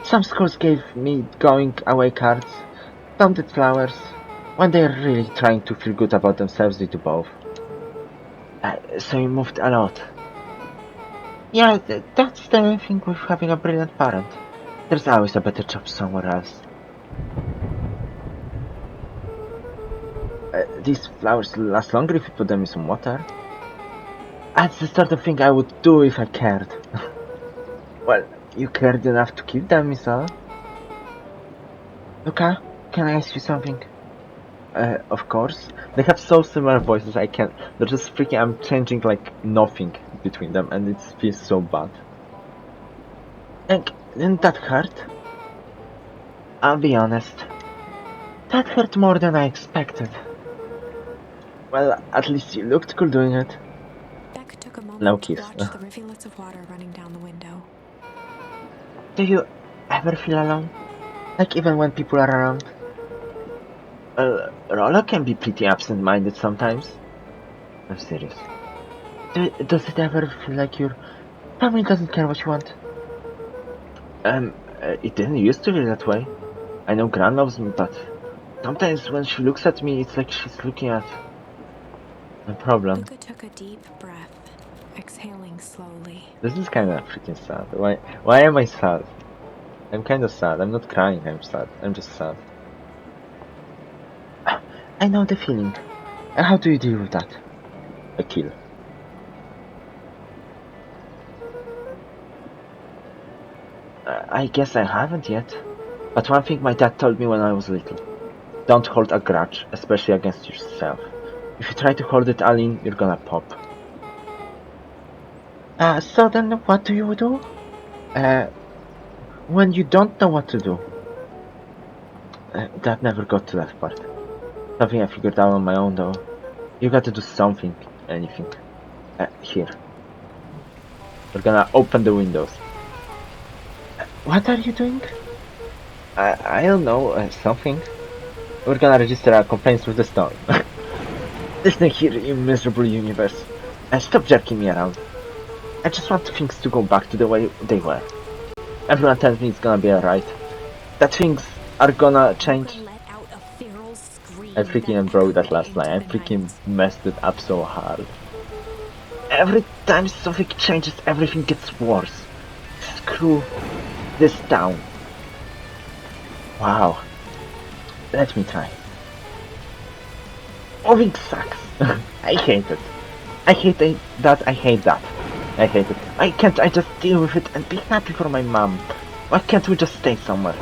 Some schools gave me going away cards, some did flowers. When they're really trying to feel good about themselves, they do both. So you moved a lot. Yeah, that's the thing with having a brilliant parent. There's always a better job somewhere else. These flowers last longer if you put them in some water. That's the sort of thing I would do if I cared. Well, you cared enough to keep them, is all. Luca, can I ask you something? Of course. They have so similar voices, I can't. They're just freaking. I'm changing like nothing between them, and it feels so bad. Didn't that hurt? I'll be honest. That hurt more than I expected. Well, at least you looked cool doing it. Beck took a No moment to kiss. watch the rivulets of water running down the window. Do you ever feel alone? Like even when people are around? Rolla can be pretty absent-minded sometimes. I'm serious. Does it ever feel like your family doesn't care what you want? It didn't used to be that way. I know Gran loves me, but sometimes when she looks at me, it's like she's looking at a problem. Luca took a deep breath, exhaling slowly. This is kind of freaking sad. Why am I sad? I'm kind of sad. I'm not crying, I'm sad. I'm just sad. I know the feeling. How do you deal with that? A kill. I guess I haven't yet. But one thing my dad told me when I was little. Don't hold a grudge, especially against yourself. If you try to hold it all in, you're gonna pop. So then what do you do? When you don't know what to do. That never got to that part. Something I figured out on my own though. You gotta do something, anything. Here. We're gonna open the windows. What are you doing? I don't know, something. We're gonna register our complaints with the storm. Listen here, you miserable universe. Stop jerking me around. I just want things to go back to the way they were. Everyone tells me it's gonna be alright. That things are gonna change. Luca let out a feral scream I freaking broke that last line. I freaking messed it up so hard. Every time something changes, everything gets worse. Screw this town. Wow. Let me try. Moving sucks. I hate it. I hate that. I hate that. I hate it. Why can't I just deal with it and be happy for my mom? Why can't we just stay somewhere?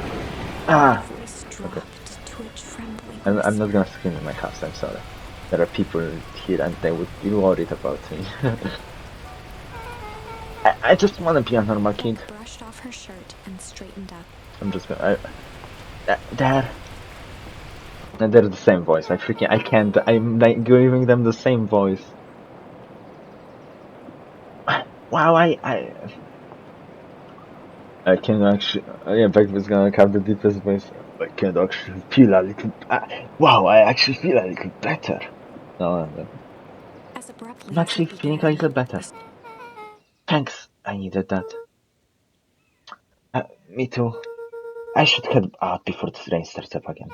Voice dropped to a trembling I'm not gonna scream in my house, I'm sorry. There are people here and they would be worried about me. I just want to be a normal kid. Beck brushed off her shirt and straightened up. I'm just gonna. There. And they're the same voice. I can't. I'm like giving them the same voice. Wow, I can actually. Yeah, Beck was gonna have the deepest voice. I can actually feel a little. Wow, I actually feel a little better. No, As abruptly I'm as actually it feeling a began, little better. Thanks, I needed that. Me too. I should head out before the rain starts up again.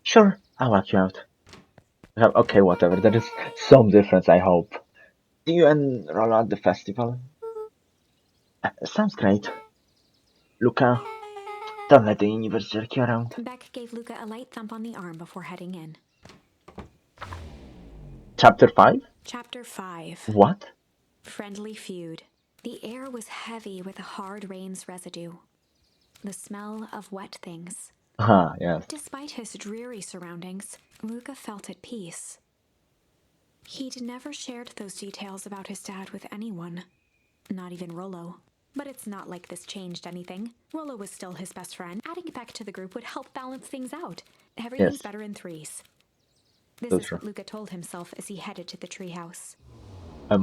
Sure, I'll walk you out. Okay, whatever. There is some difference, I hope. See you and Rolla at the festival. Sounds great. Luca, don't let the universe jerk you around. Beck gave Luca a light thump on the arm before heading in. Chapter 5? Chapter 5. What? Friendly Feud. The air was heavy with a hard rain's residue. The smell of wet things. Ah, yes. Despite his dreary surroundings, Luca felt at peace. He'd never shared those details about his dad with anyone, not even Rollo. But it's not like this changed anything. Rollo was still his best friend. Adding Beck to the group would help balance things out. Everything's Yes. better in threes. This That's is true. what Luca told himself as he headed to the treehouse. I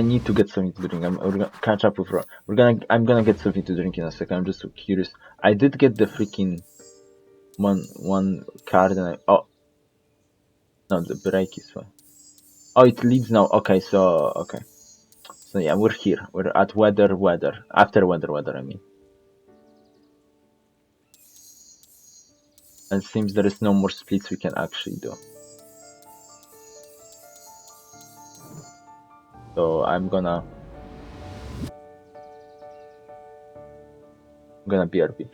need to get something to drink. We're gonna catch up with I'm gonna get something to drink in a second. I'm just so curious. I did get the freaking one card and oh no, the break is fine. Oh, it leads now. Okay, so yeah, we're here. We're at weather after weather. I mean, and it seems there is no more splits we can actually do. So I'm gonna BRB.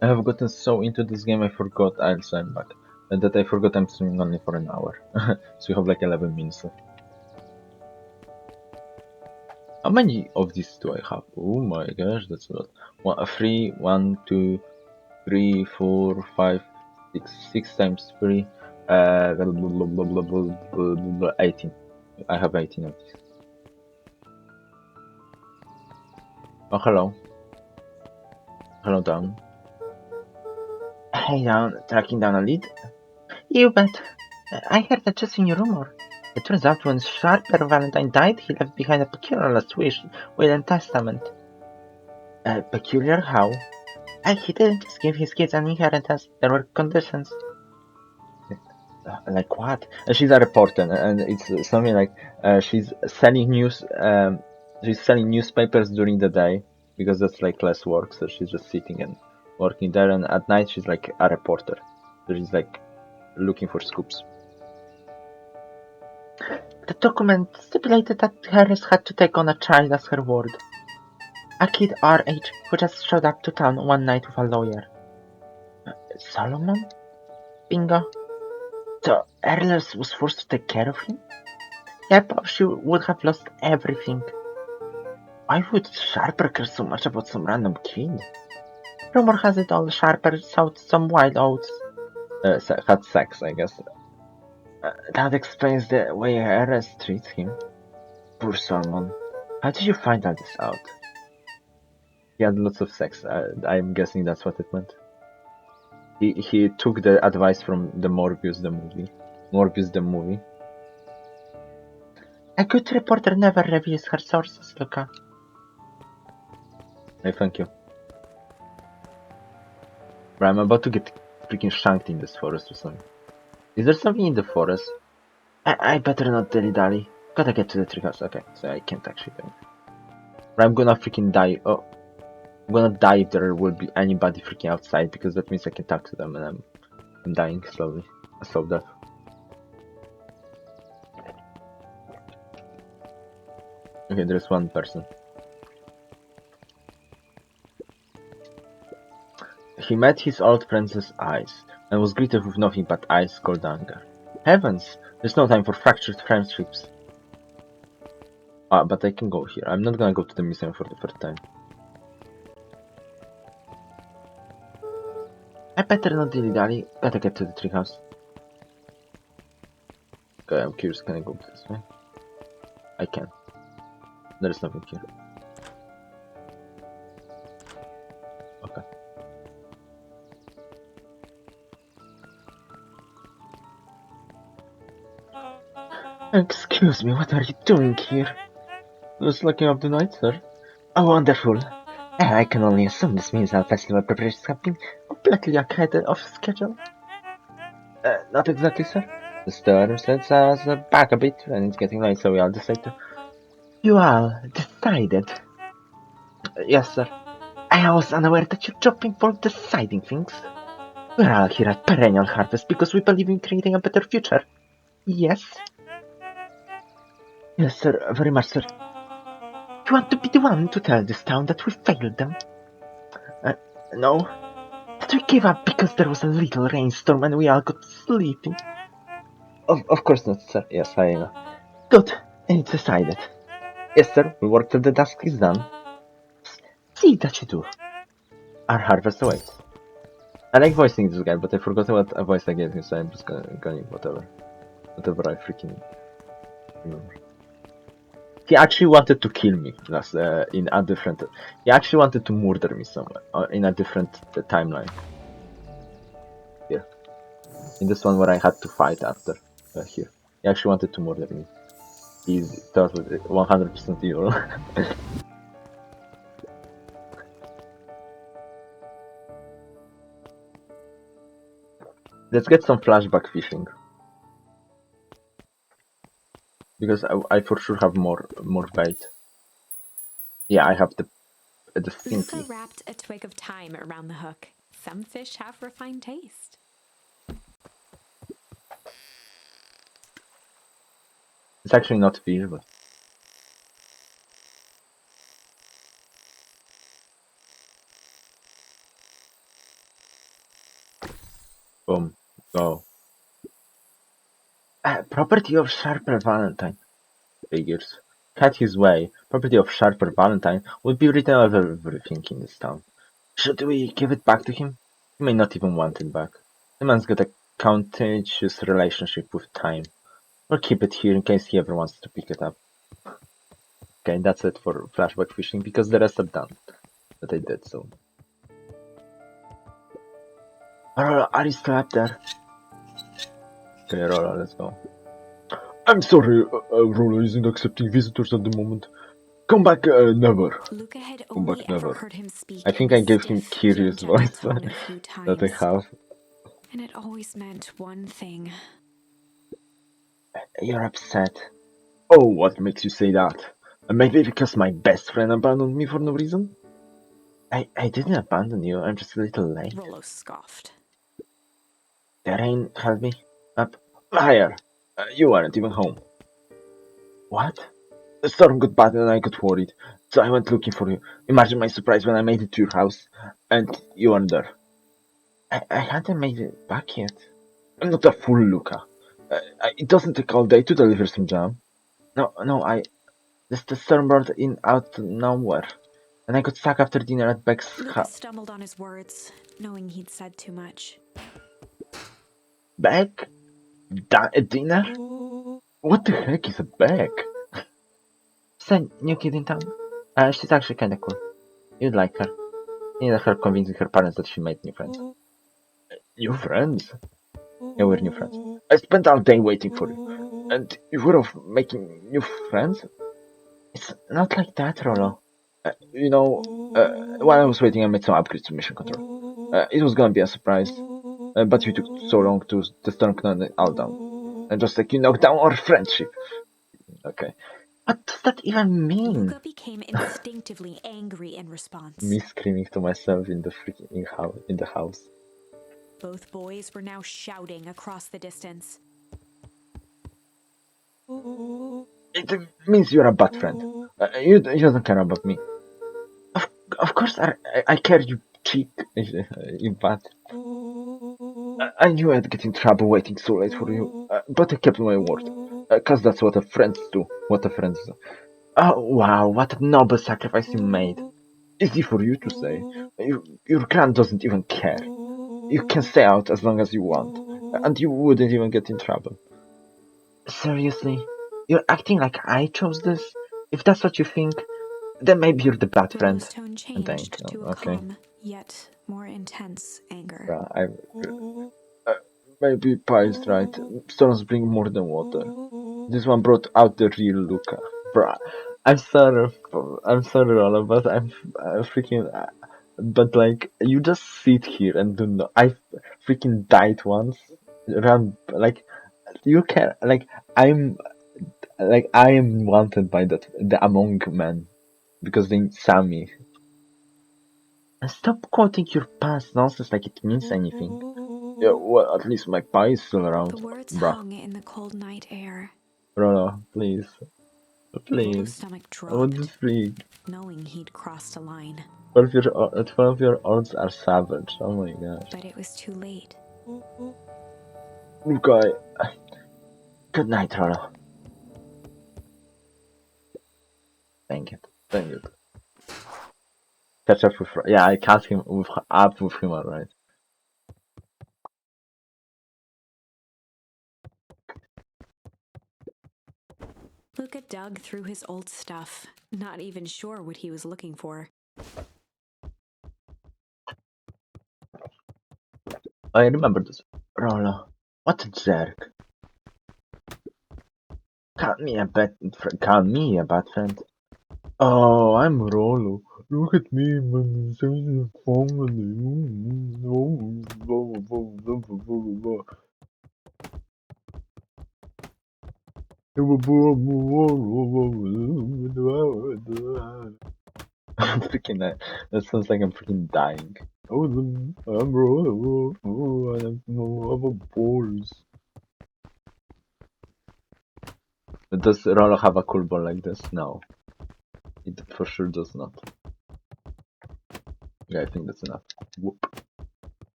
I have gotten so into this game I forgot I'm back. And that I forgot I'm streaming only for an hour. So we have like 11 minutes left. How many of these do I have? Oh my gosh, that's a lot. 3, 1, 2, 3, 4, 5, 6. 6 times 3. 18. I have 18 of these. Oh, hello. Hello, Down. Hey, Down. Tracking down a lead? You bet. I heard that just in your rumor. It turns out when Sharper Valentine died, he left behind a peculiar last wish, will and testament. Peculiar how? He didn't just give his kids an inheritance, there were conditions. Like what? She's a reporter, and it's something like she's selling newspapers during the day because that's like less work, so she's just sitting and working there, and at night she's like a reporter, so she's like looking for scoops. The document stipulated that Harris had to take on a child as her ward. A kid our age who just showed up to town one night with a lawyer. Solomon? Bingo. So Erles was forced to take care of him? Yep, or she would have lost everything. Why would Sharper care so much about some random kid? Rumor has it all Sharper sought some wild oats. Had sex, I guess. That explains the way Ares treats him. Poor Solomon. How did you find all this out? He had lots of sex. I'm guessing that's what it meant. He took the advice from the Morbius the movie. Morbius the movie. A good reporter never reveals her sources, Luca. Hey, thank you. Right, I'm about to get freaking shanked in this forest or something. Is there something in the forest? I better not dilly-dally. Gotta get to the treehouse. Okay, so I can't actually do it. Right, I'm gonna freaking die. Oh, I'm gonna die if there will be anybody freaking outside, because that means I can talk to them and I'm dying slowly. A slow death. Okay, there's one person. He met his old friend's eyes, and was greeted with nothing but ice cold anger. Heavens! There's no time for fractured friendships. Ah, but I can go here. I'm not gonna go to the museum for the first time. I better not dilly-dally. Gotta get to the treehouse. Okay, I'm curious, can I go this way? I can. There's nothing here. Okay. Excuse me, what are you doing here? Just looking up the night, sir. Oh, wonderful. I can only assume this means our festival preparations have been completely ahead of schedule. Not exactly, sir. The storm sets us back a bit, and it's getting late, so we all decided to... You all decided? Yes, sir. I was unaware that your job involved deciding things. We're all here at Perennial Harvest because we believe in creating a better future. Yes? Yes, sir, very much, sir. You want to be the one to tell this town that we failed them? No. That we gave up because there was a little rainstorm and we all got sleepy. Of course not, sir. Yes, I know. Good, and it's decided. Yes, sir. We'll work till the task is done. See that you do. Our harvest awaits. I like voicing this guy, but I forgot what a voice I gave him, so I'm just going whatever I freaking remember. He actually wanted to kill me last in a different. He actually wanted to murder me somewhere in a different timeline. Here, in this one where I had to fight after. Here, he actually wanted to murder me. He thought it was 100% evil. Let's get some flashback fishing. Because I for sure have more bait. Yeah, I have the distinctly. Luca wrapped a twig of thyme around the hook. Some fish have refined taste. It's actually not fish, but boom, go. Property of Sharper Valentine. Figures. Had his way, property of Sharper Valentine would be written over everything in this town. Should we give it back to him? He may not even want it back. The man's got a contentious relationship with time. Or keep it here in case he ever wants to pick it up. Okay, that's it for flashback fishing, because the rest are done. But I did, so. Aurora, are you still up there? Okay, Aurora, let's go. I'm sorry, Aurora isn't accepting visitors at the moment. Come back, never. Luca had Come back only ever never. heard him speak. I think in I a gave him stiff, curious gentle voice tone a few that I times, have. and it always meant one thing. You're upset. Oh, what makes you say that? Maybe because my best friend abandoned me for no reason? I didn't abandon you, I'm just a little late. Rollo scoffed. The rain held me up. Liar! You weren't even home. What? The storm got bad and I got worried, so I went looking for you. Imagine my surprise when I made it to your house, and you weren't there. I hadn't made it back yet. I'm not a fool, Luca. It doesn't take all day to deliver some jam. No, Just the storm brought in out of nowhere, and I got stuck after dinner at Beck's Luca house. stumbled on his words, knowing he'd said too much. Beck? Dinner? What the heck is a Beck? She's a new kid in town. She's actually kinda cool. You'd like her. You need her convincing her parents that she made new friends. New friends? Yeah, we're new friends. I spent all day waiting for you. And you were off making new friends? It's not like that, Rolo. While I was waiting, I made some upgrades to Mission Control. It was gonna be a surprise, but you took so long to the storm knocked it all down. And just like you knocked down our friendship. Okay. What does that even mean? Luca became instinctively angry in response. Me screaming to myself in the freaking house, in the house. Both boys were now shouting across the distance. It means you're a bad friend. You don't care about me. Of course I care, you cheek. You bad. I knew I'd get in trouble waiting so late for you, but I kept my word. Cause that's what a friends do. What a friends do. Oh wow, what a noble sacrifice you made. Easy for you to say. Your clan doesn't even care. You can stay out as long as you want, and you wouldn't even get in trouble. Seriously? You're acting like I chose this? If that's what you think, then maybe you're the bad friend. Rolo's tone And changed to a okay. calm, yet more intense anger. Maybe Pi is right. Storms bring more than water. This one brought out the real Luca. Bruh, I'm sorry, Rolla, but I'm freaking. But like, you just sit here and do not. I freaking died once. Around like, you can like I'm like I am wanted by the Among Men because they saw me. And stop quoting your past nonsense like it means anything. Yeah, well, at least my Pi is still around. The words Bruh, hung in the cold night air. Rolla, please. Rolo's Please. stomach I want dropped, to freak. knowing he'd crossed a line. 12 year olds are savage. Oh my gosh. But it was too late. Luca, Good night, Rolo. dang it. Catch up with. Yeah, I catch him up with him, alright. Luca dug through his old stuff, not even sure what he was looking for. I remember this. Rolo, what a jerk. Call me a bad friend. Oh, I'm Rolo. Look at me, man. Freaking that sounds like I'm freaking dying. Oh, I'm Rolo. Oh, I have no other balls. Does Rolo have a cool ball like this? No. It for sure does not. Yeah, I think that's enough. Whoop.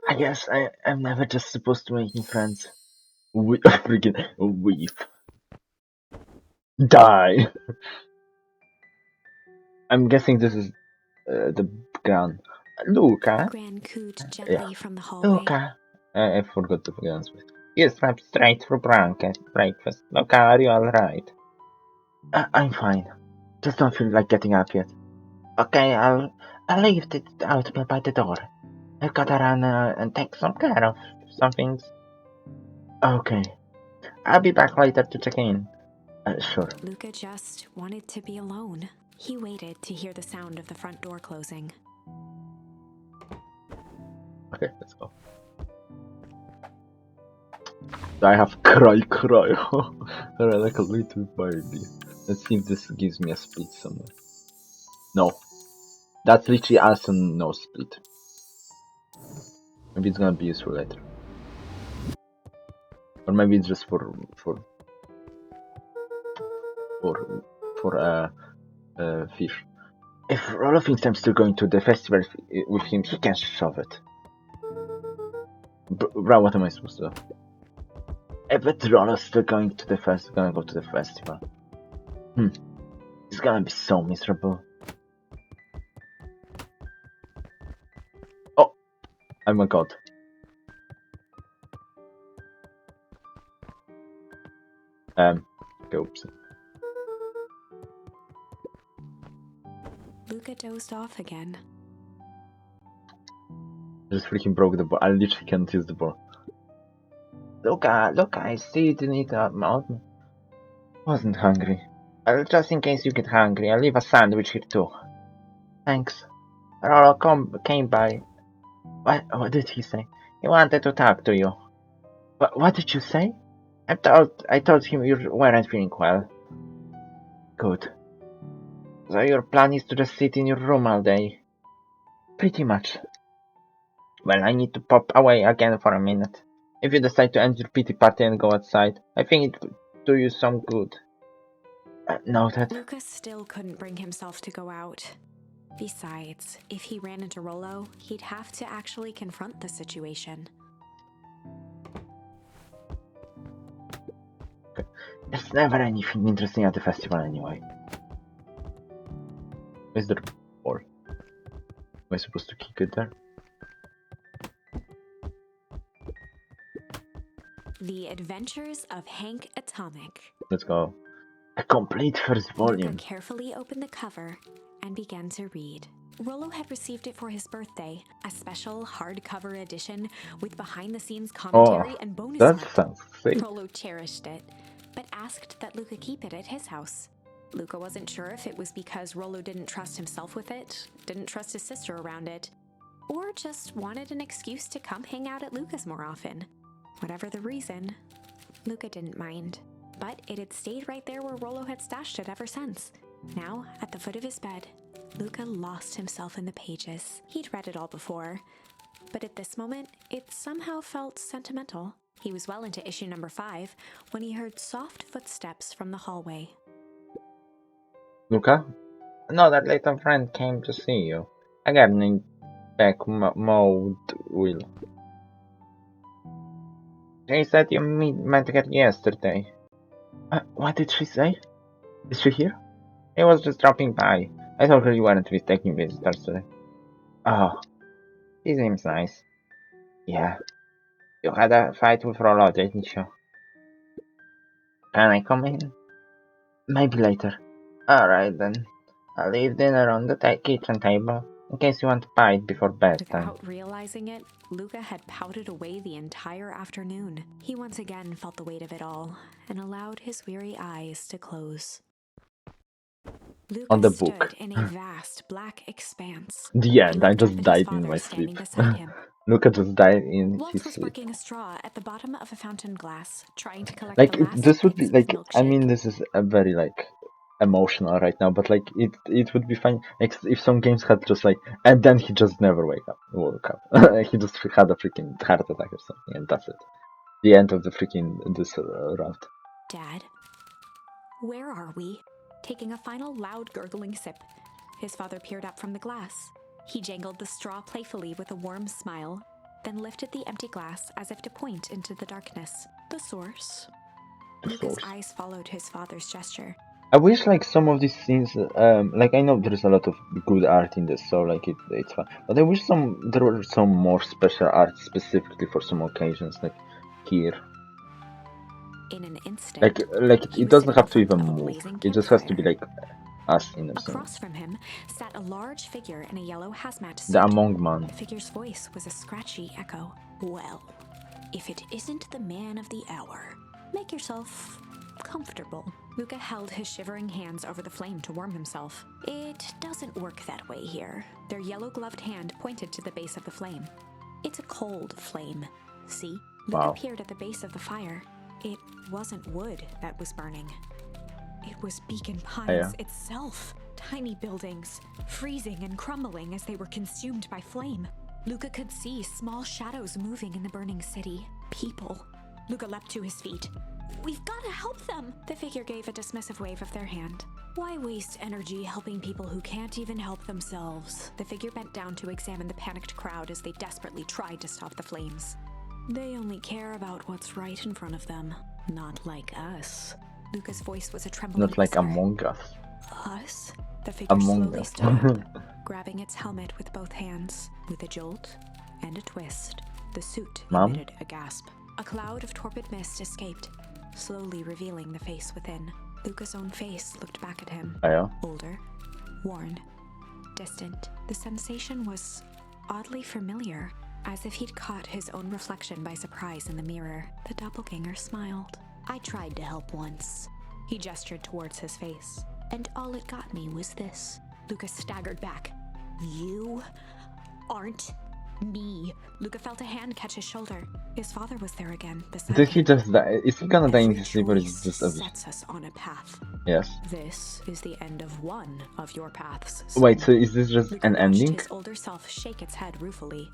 I guess I'm never just supposed to make new friends. Freaking weep. Die! I'm guessing this is the gun. Luca? Gran cooed gently Yeah. from the hallway. Luca, I forgot to answer. you slept straight through breakfast. Luca, are you alright? I'm fine. Just don't feel like getting up yet. Okay, I'll leave it out by the door. I've gotta run and take some care of some things. Okay. I'll be back later to check in. Sure. Luca just wanted to be alone. He waited to hear the sound of the front door closing. Okay, let's go. I have cry. Alright, like a little birdie. Let's see if this gives me a split somewhere. No. That's literally also no split. Maybe it's gonna be useful later. Or maybe it's just for fish. If Rolo thinks I'm still going to the festival with him, he can shove it. Bro, what am I supposed to do? I bet Rollo's still gonna go to the festival. It's gonna be so miserable. Oh my god. Oops. Luca dozed off again. Just freaking broke the ball. I literally can't use the ball. Look, I see you didn't eat out. Wasn't hungry. Just in case you get hungry, I'll leave a sandwich here too. Thanks. Rollo came by. What did he say? He wanted to talk to you. What did you say? I told him you weren't feeling well. Good. So your plan is to just sit in your room all day? Pretty much. Well, I need to pop away again for a minute. If you decide to end your pity party and go outside, I think it would do you some good. Noted. Luca still couldn't bring himself to go out. Besides, if he ran into Rollo, he'd have to actually confront the situation. There's never anything interesting at the festival anyway. Where's the ball? Am I supposed to kick it there? The Adventures of Hank Atomic. Let's go. A complete first volume. Luca carefully opened the cover and began to read. Rollo had received it for his birthday, a special hardcover edition with behind-the-scenes commentary and bonus That art. sounds sick. Rollo cherished it, but asked that Luca keep it at his house. Luca wasn't sure if it was because Rollo didn't trust himself with it, didn't trust his sister around it, or just wanted an excuse to come hang out at Luca's more often. Whatever the reason, Luca didn't mind. But it had stayed right there where Rollo had stashed it ever since. Now, at the foot of his bed, Luca lost himself in the pages. He'd read it all before, but at this moment, it somehow felt sentimental. He was well into issue number 5 when he heard soft footsteps from the hallway. Luca? No, that little friend came to see you. I got an back mode wheel. She said you meant to get yesterday. What did she say? Is she here? He was just dropping by. I told her you weren't really taking visitors today. Oh, he seems nice. Yeah. You had a fight with Rollo, didn't you? Can I come in? Maybe later. Alright then. I'll leave dinner on the kitchen table, in case you want to buy it before bedtime. Without realizing it, Luca had pouted away the entire afternoon. He once again felt the weight of it all, and allowed his weary eyes to close. Luca On the stood book. in a vast black expanse. The end, He I looked just up at his died in father my standing sleep. beside him. Luca just died in Walt his was sleep. working a straw at the bottom of a fountain glass, trying to collect Like, the last this would be, bits of like, I milkshake. mean, this is a very, like, emotional right now, but, like, it would be fine like, if some games had just, like, and then he just never woke up. He just had a freaking heart attack or something, and that's it. The end of the freaking, this route. Dad, where are we? Taking a final loud gurgling sip, his father peered up from the glass. He jangled the straw playfully with a warm smile, then lifted the empty glass as if to point into the darkness. The source. Luca's eyes followed his father's gesture. I wish, like, some of these scenes, like, I know there's a lot of good art in this, so, like, it's fine. But I wish there were some more special art specifically for some occasions, like, here. In an instant, Like he it was doesn't sitting have to in front even of a move. blazing It just has to campfire. be, like, us in a scene. Across from him sat a large figure in a yellow hazmat suit. The Among Man. The figure's voice was a scratchy echo. Well, if it isn't the man of the hour, make yourself comfortable. Luca held his shivering hands over the flame to warm himself. It doesn't work that way here. Their yellow-gloved hand pointed to the base of the flame. It's a cold flame. See? Luca Wow. peered at the base of the fire. It wasn't wood that was burning. It was Beacon Pines itself. Tiny buildings, freezing and crumbling as they were consumed by flame. Luca could see small shadows moving in the burning city. People. Luca leapt to his feet. We've got to help them! The figure gave a dismissive wave of their hand. Why waste energy helping people who can't even help themselves? The figure bent down to examine the panicked crowd as they desperately tried to stop the flames. They only care about what's right in front of them, not like us. Luca's voice was a trembling Not like whisper. Among Us. Us? The figure Among slowly Us. stood up, grabbing its helmet with both hands. With a jolt and a twist, the suit Mom? emitted a gasp. A cloud of torpid mist escaped, slowly revealing the face within. Luca's own face looked back at him. Yeah. Older, worn, distant. The sensation was oddly familiar, as if he'd caught his own reflection by surprise in the mirror. The doppelganger smiled. I tried to help once. He gestured towards his face. And all it got me was this. Luca staggered back. You aren't me. Luca felt a hand catch his shoulder. His father was there again, beside Did he him. just die? Is he gonna die in Every his sleep or is choice it just a... sets us on a path. Yes. This is the end of one of your paths. Wait, so is this just Luca an watched ending? his older self shake its head ruefully,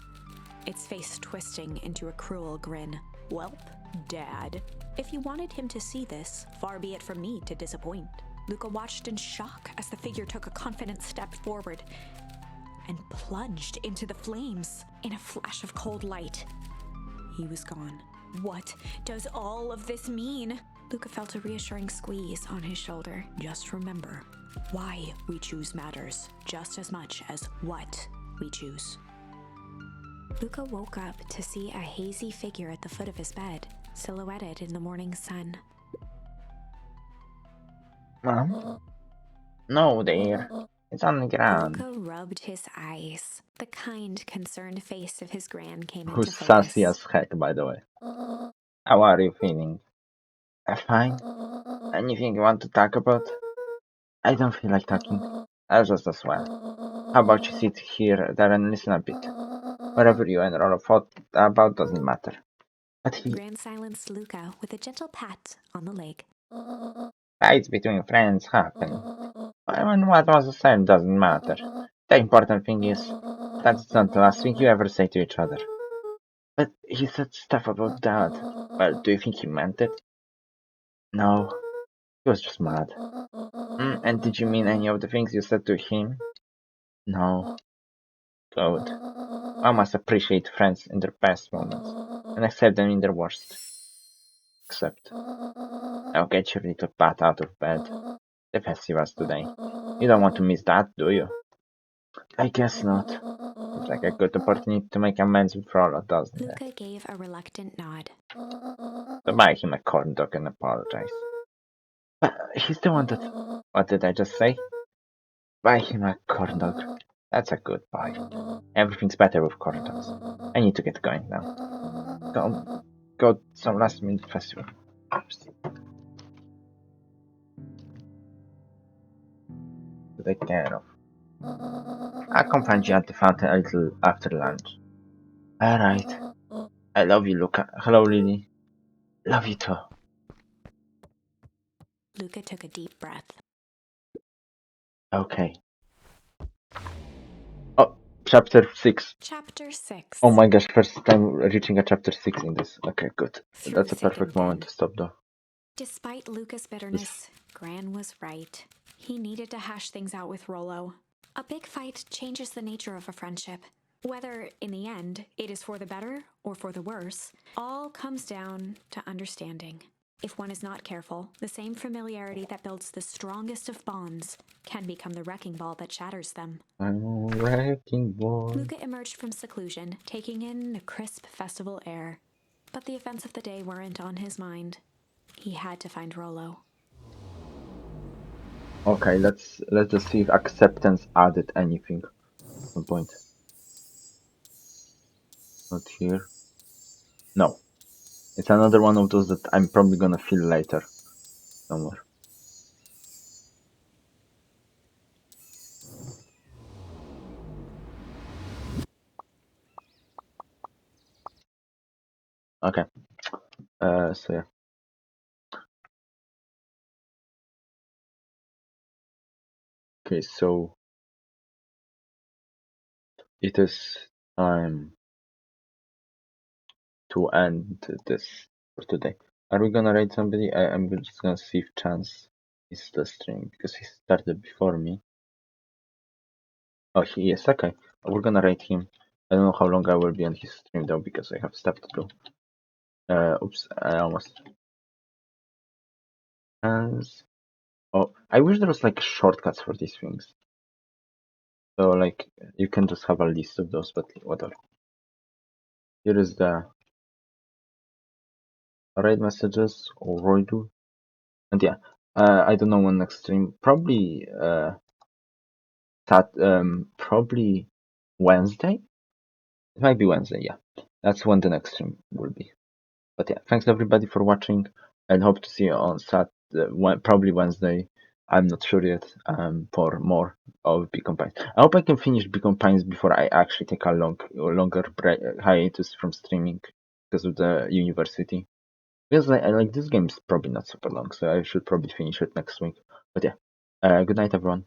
its face twisting into a cruel grin. Welp, Dad, if you wanted him to see this, far be it from me to disappoint. Luca watched in shock as the figure took a confident step forward and plunged into the flames. In a flash of cold light, he was gone. What does all of this mean? Luca felt a reassuring squeeze on his shoulder. Just remember, why we choose matters just as much as what we choose. Luca woke up to see a hazy figure at the foot of his bed, silhouetted in the morning sun. Mom? No, dear. It's on the ground. Luca rubbed his eyes. The kind, concerned face of his gran came into Who's focus. sassy as heck, by the way. How are you feeling? Fine. Anything you want to talk about? I don't feel like talking. I just as well. How about you sit here, there, and listen a bit? Whatever you and Rolo thought about doesn't matter. But he Gran silenced Luca with a gentle pat on the leg. fights between friends happen. When what was said doesn't matter. The important thing is that it's not the last thing you ever say to each other. But he said stuff about Dad. Well, do you think he meant it? No. He was just mad. And did you mean any of the things you said to him? No. Good. I must appreciate friends in their best moments and accept them in their worst. Except, now get your little butt out of bed. The festival's today. You don't want to miss that, do you? I guess not. Seems like a good opportunity to make amends with Frollo, doesn't it? Luca gave a reluctant nod. So buy him a corn dog and apologize. But he's the one that... What did I just say? Buy him a corn dog. That's a good buy. Everything's better with corn dogs. I need to get going now. Go some last minute festival. To take care of. I'll come find you at the fountain a little after lunch. Alright. I love you, Luca. Hello, Lily. Love you too. Luca took a deep breath. Okay. Oh, chapter 6. Chapter 6. Oh my gosh, first time reaching a chapter 6 in this. Okay, good. Through That's a thick perfect and moment thin. to stop though. Despite Luca's bitterness, Gran was right. He needed to hash things out with Rolo. A big fight changes the nature of a friendship. Whether, in the end, it is for the better or for the worse, all comes down to understanding. If one is not careful, the same familiarity that builds the strongest of bonds can become the wrecking ball that shatters them. I'm a wrecking ball. Luca emerged from seclusion, taking in the crisp festival air. But the events of the day weren't on his mind. He had to find Rolo. Okay, let's just see if acceptance added anything. At some point. Not here. No. It's another one of those that I'm probably gonna feel later. Somewhere. Okay. So yeah. Okay, so it is time to end this for today. Are we gonna raid somebody? I'm just gonna see if Chance is still streaming because he started before me. Oh, he is. Okay. We're gonna raid him. I don't know how long I will be on his stream though because I have stuff to do. Oops, I almost. Oh, I wish there was like shortcuts for these things. So like you can just have a list of those, but whatever. Here is the raid messages or Roidu. And yeah, I don't know when next stream. Probably probably Wednesday. It might be Wednesday, yeah. That's when the next stream will be. But yeah, thanks everybody for watching, and hope to see you on probably Wednesday. I'm not sure yet. For more of Beacon Pines. I hope I can finish Beacon Pines before I actually take a longer hiatus from streaming because of the university. Because like this game is probably not super long, so I should probably finish it next week. But yeah, good night everyone.